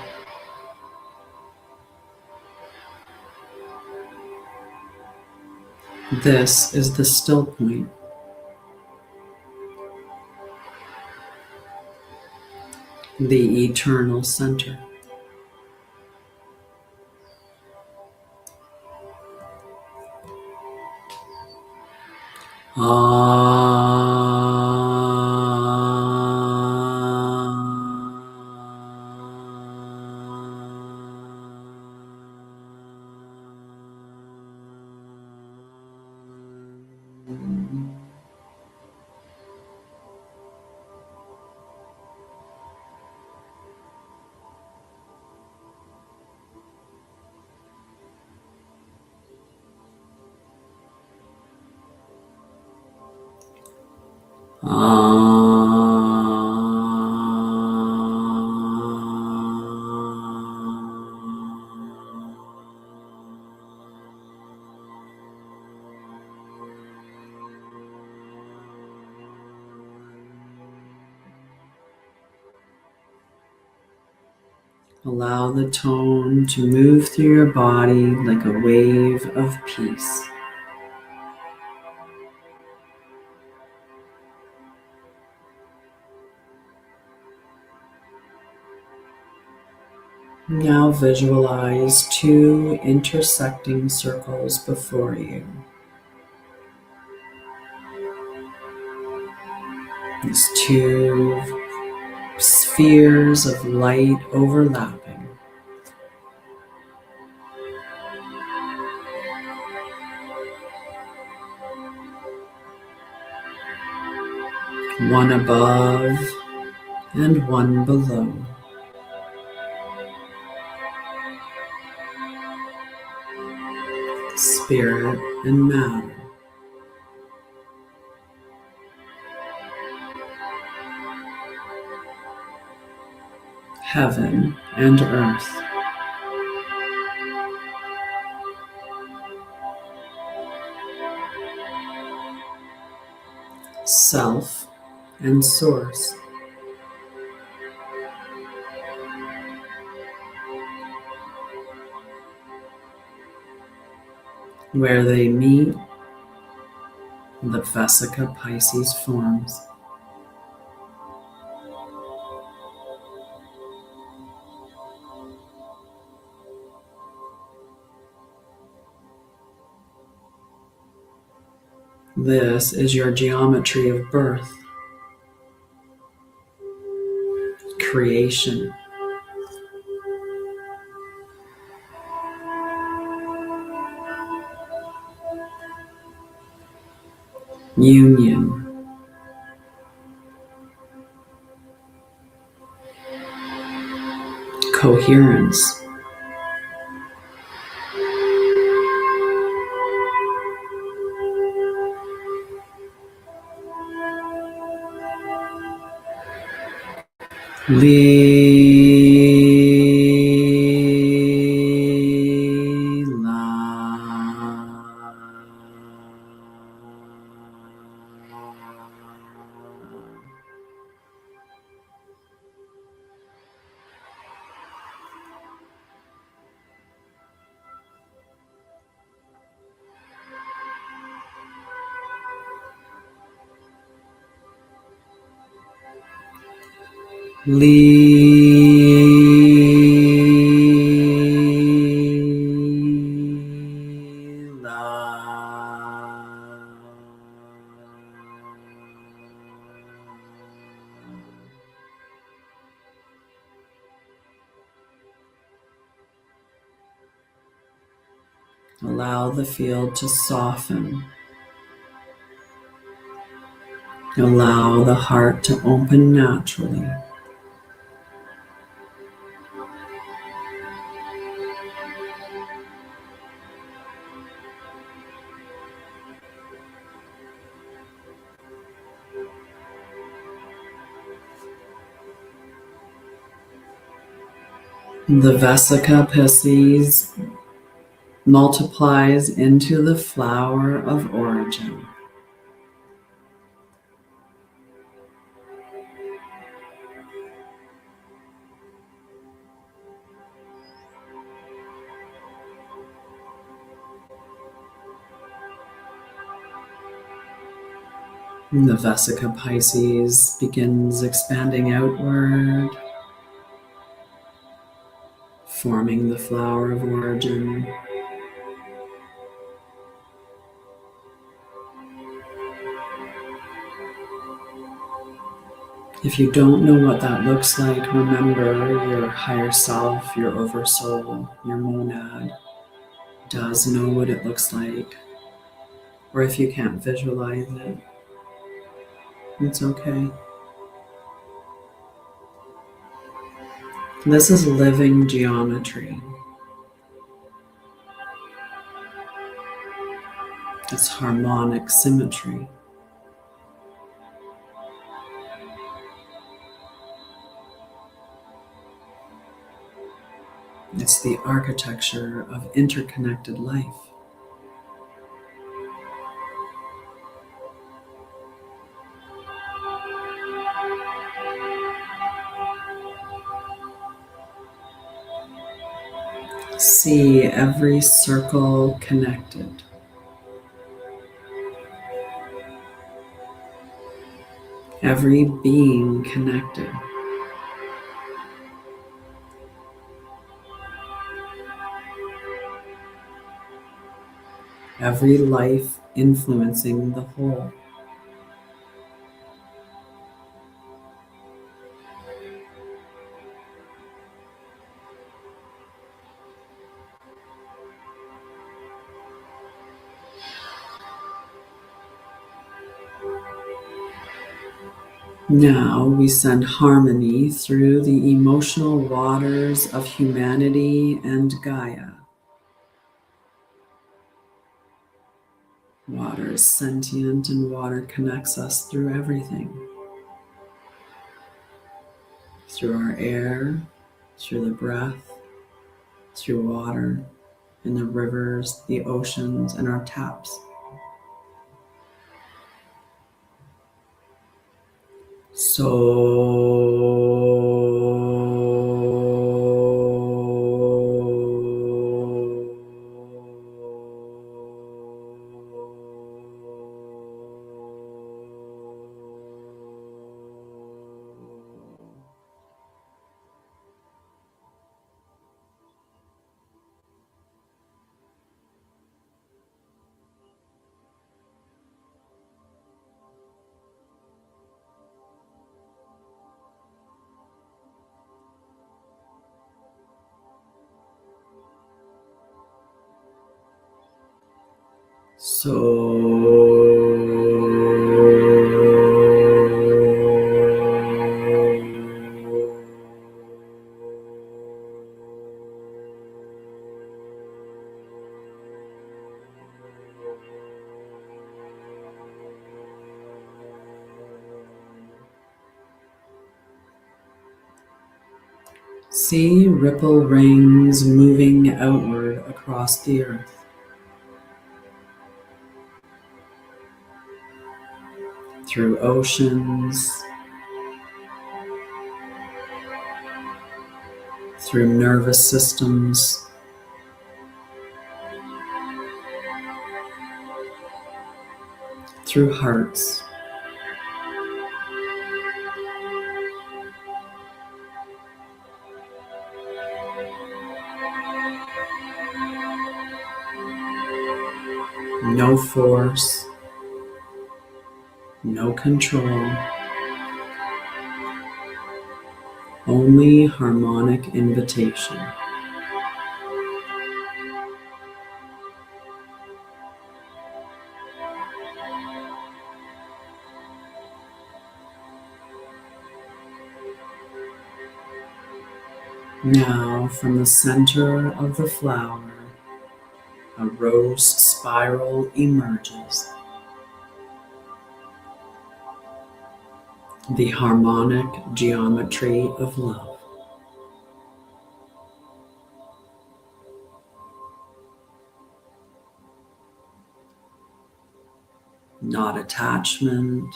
This is the still point. The eternal center. Allow the tone to move through your body like a wave of peace. Now visualize two intersecting circles before you. These two spheres of light overlapping. One above and one below. spirit and matter, heaven and earth, self and source, where they meet, the Vesica Pisces forms. This is your geometry of birth, creation, union, coherence, Lila. Allow the field to soften. Allow the heart to open naturally. The Vesica Pisces multiplies into the flower of origin. The Vesica Pisces begins expanding outward, forming the flower of origin. If you don't know what that looks like, remember your higher self, your oversoul, your monad does know what it looks like. Or if you can't visualize it, it's okay. This is living geometry. It's harmonic symmetry. It's the architecture of interconnected life. See every circle connected. Every being connected. Every life influencing the whole. Now we send harmony through the emotional waters of humanity and Gaia. Water is sentient, and water connects us through everything. Through our air, through the breath, through water, in the rivers, the oceans, and our taps. See ripple rings moving outward across the earth. Through oceans, through nervous systems, through hearts. No force, no control, only harmonic invitation. Now, from the center of the flower, a rose spiral emerges. The harmonic geometry of love. Not attachment,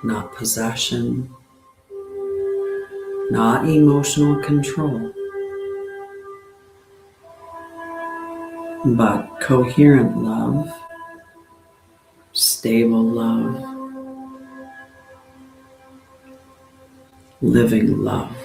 not possession, not emotional control, but coherent love, stable love, living love.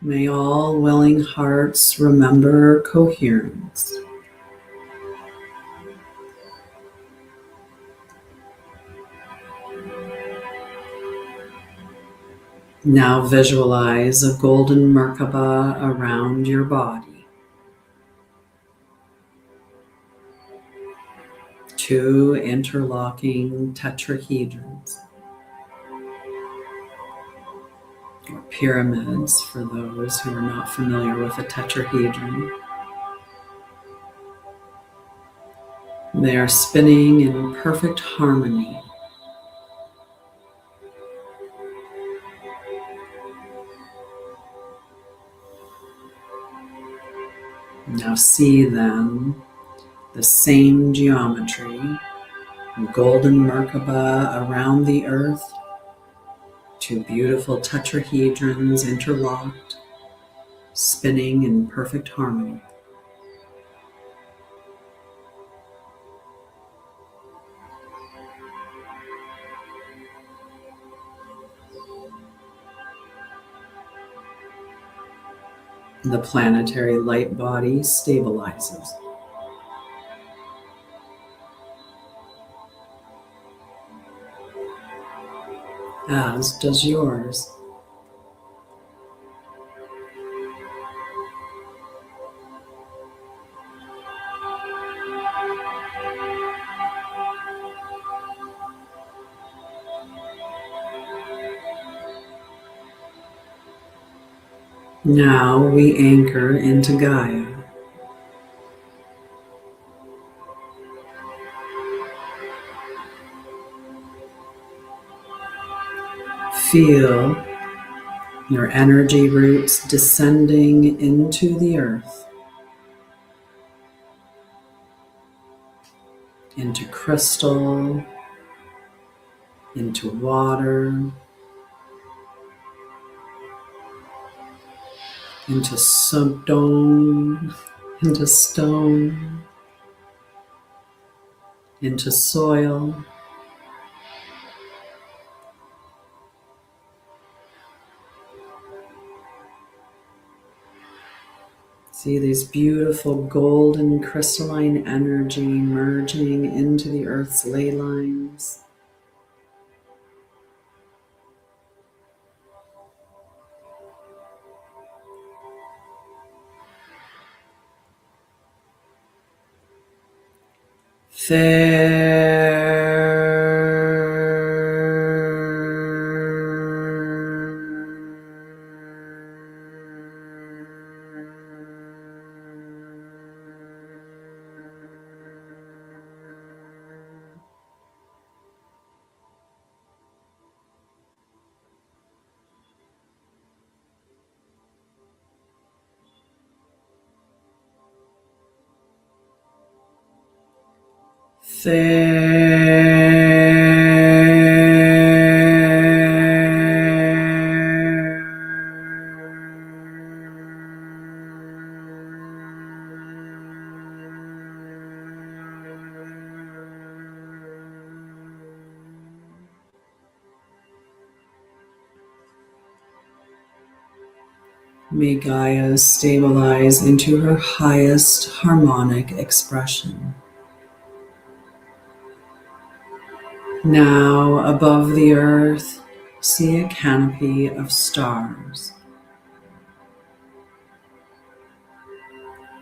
May all willing hearts remember coherence. Now visualize a golden Merkaba around your body. 2 interlocking tetrahedrons. or pyramids for those who are not familiar with a tetrahedron. They are spinning in perfect harmony. Now see then the same geometry, golden Merkaba around the earth, two beautiful tetrahedrons interlocked, spinning in perfect harmony. The planetary light body stabilizes. As does yours. Now we anchor into Gaia. Feel your energy roots descending into the earth, into crystal, into water, into stone, into stone, into soil. See these beautiful golden crystalline energy merging into the earth's ley lines. May Gaia stabilize into her highest harmonic expression. Now, above the earth, see a canopy of stars.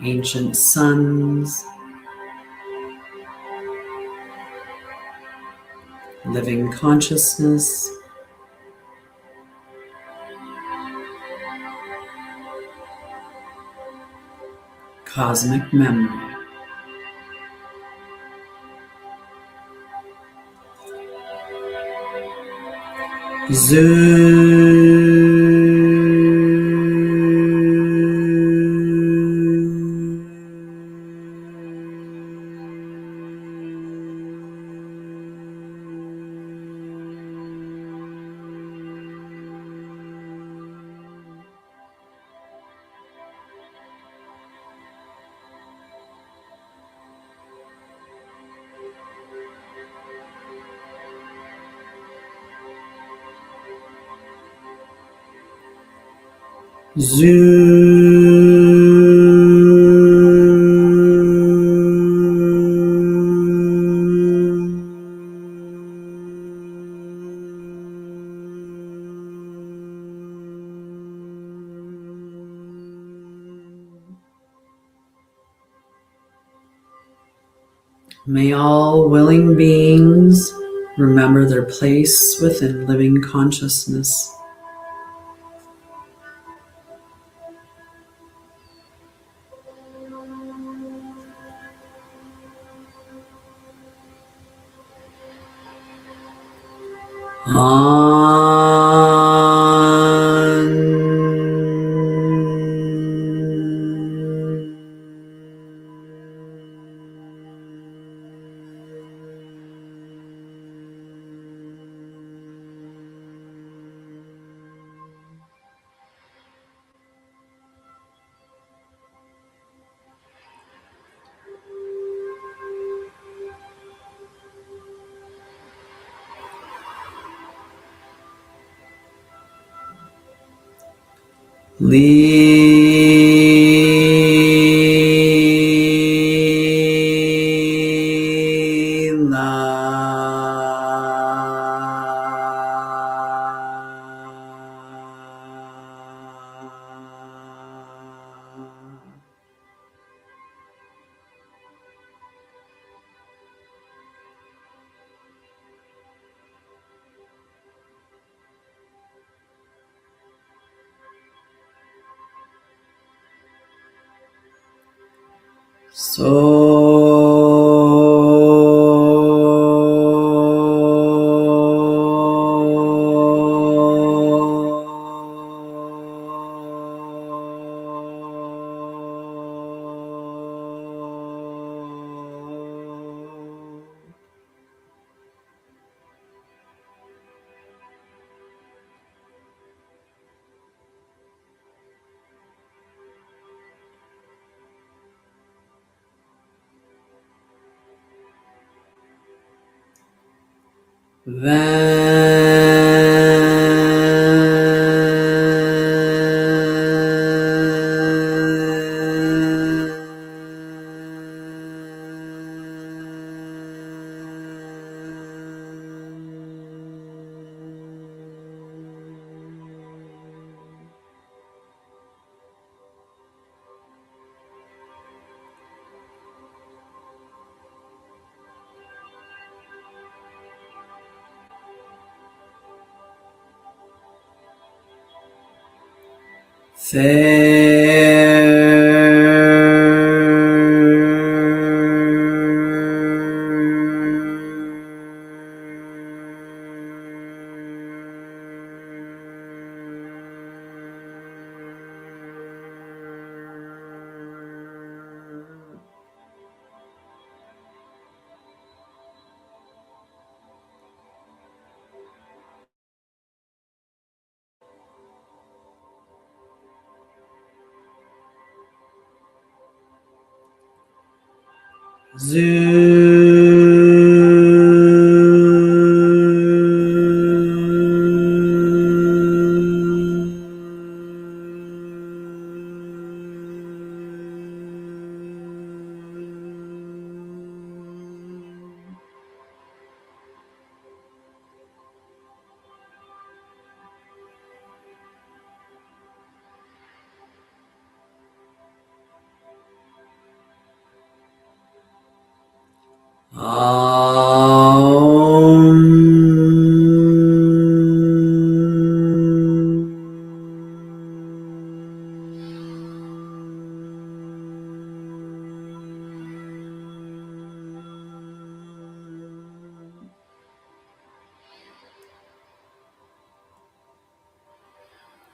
Ancient suns, living consciousness, cosmic memory. May all willing beings remember their place within living consciousness.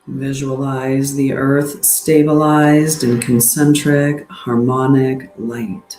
Visualize the earth stabilized in concentric, harmonic light.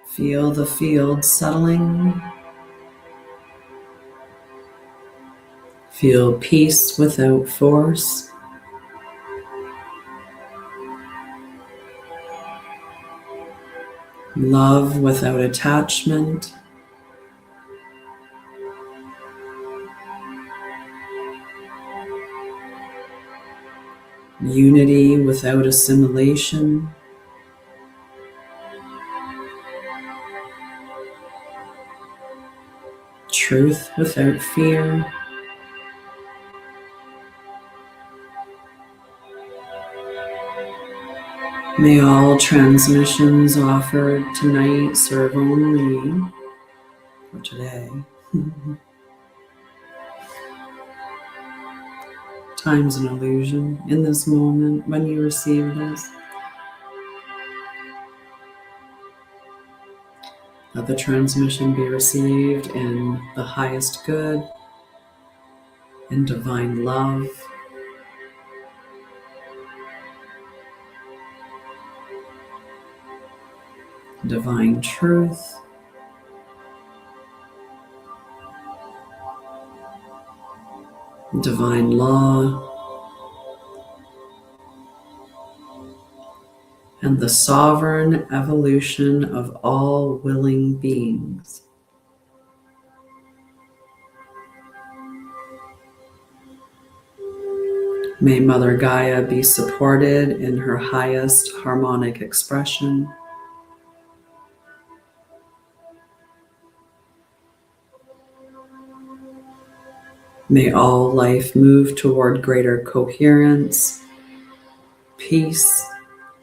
Feel the field settling. Feel peace without force. Love without attachment. Unity without assimilation. Truth without fear. May all transmissions offered tonight serve only for today. Time's an illusion. In this moment, when you receive this, let the transmission be received in the highest good, in divine love, divine truth, divine law, and the sovereign evolution of all willing beings. May Mother Gaia be supported in her highest harmonic expression. May all life move toward greater coherence, peace,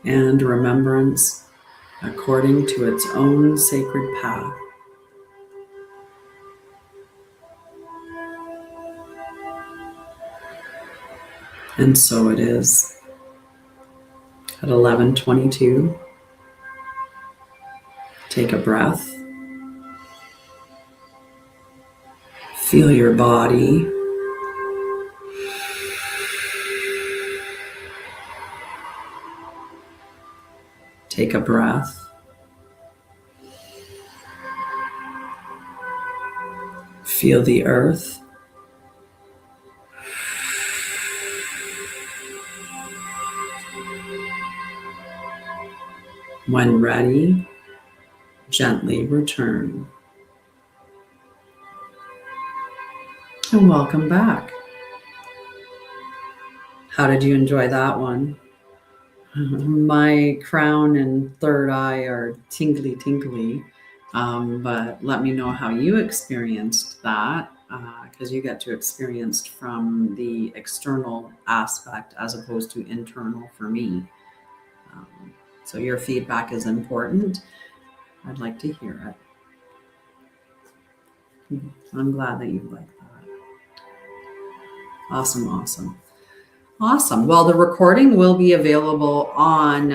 and remembrance according to its own sacred path. And so it is. At 11:22, take a breath. Feel your body. Take a breath. Feel the earth. When ready, gently return. And welcome back. How did you enjoy that one? My crown and third eye are tingly, but let me know how you experienced that, because you get to experience from the external aspect as opposed to internal for me. So your feedback is important. I'd like to hear it. I'm glad that you like that. Awesome. Well, the recording will be available on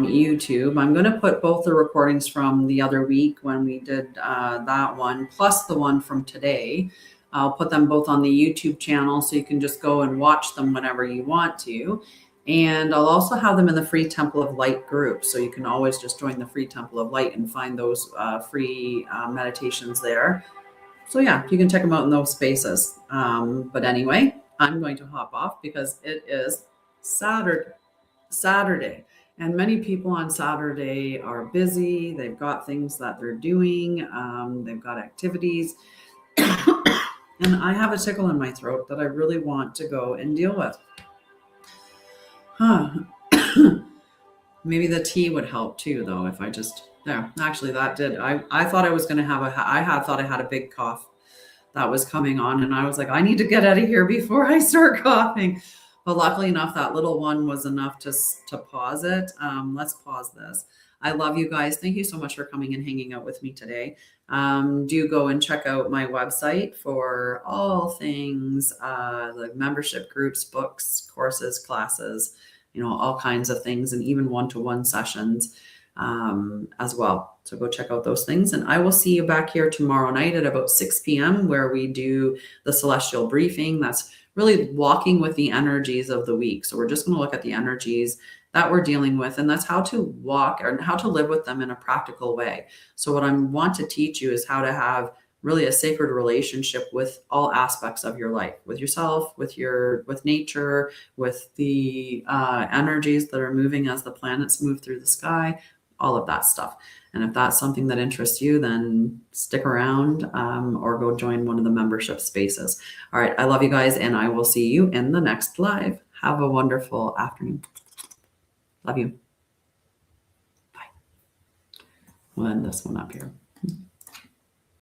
YouTube. I'm going to put both the recordings from the other week when we did that one, plus the one from today. I'll put them both on the YouTube channel so you can just go and watch them whenever you want to. And I'll also have them in the Free Temple of Light group. So you can always just join the Free Temple of Light and find those free meditations there. So yeah, you can check them out in those spaces. But anyway, I'm going to hop off because it is Saturday. And many people on Saturday are busy. They've got things that they're doing. They've got activities. And I have a tickle in my throat that I really want to go and deal with. Maybe the tea would help too, though, if I just... There, actually that did. I thought I was going to have thought I had a big cough that was coming on, and I was like, I need to get out of here before I start coughing. But luckily enough, that little one was enough to pause it. Let's pause this. I love you guys. Thank you so much for coming and hanging out with me today. Do go and check out my website for all things, the membership groups, books, courses, classes, all kinds of things, and even one-to-one sessions as well. So go check out those things. And I will see you back here tomorrow night at about 6 p.m. where we do the celestial briefing. That's really walking with the energies of the week. So we're just going to look at the energies that we're dealing with. And that's how to walk or how to live with them in a practical way. So what I want to teach you is how to have really a sacred relationship with all aspects of your life, with yourself, with nature, with the energies that are moving as the planets move through the sky, all of that stuff. And if that's something that interests you, then stick around or go join one of the membership spaces. All right. I love you guys, and I will see you in the next live. Have a wonderful afternoon. Love you. Bye. We'll end this one up here.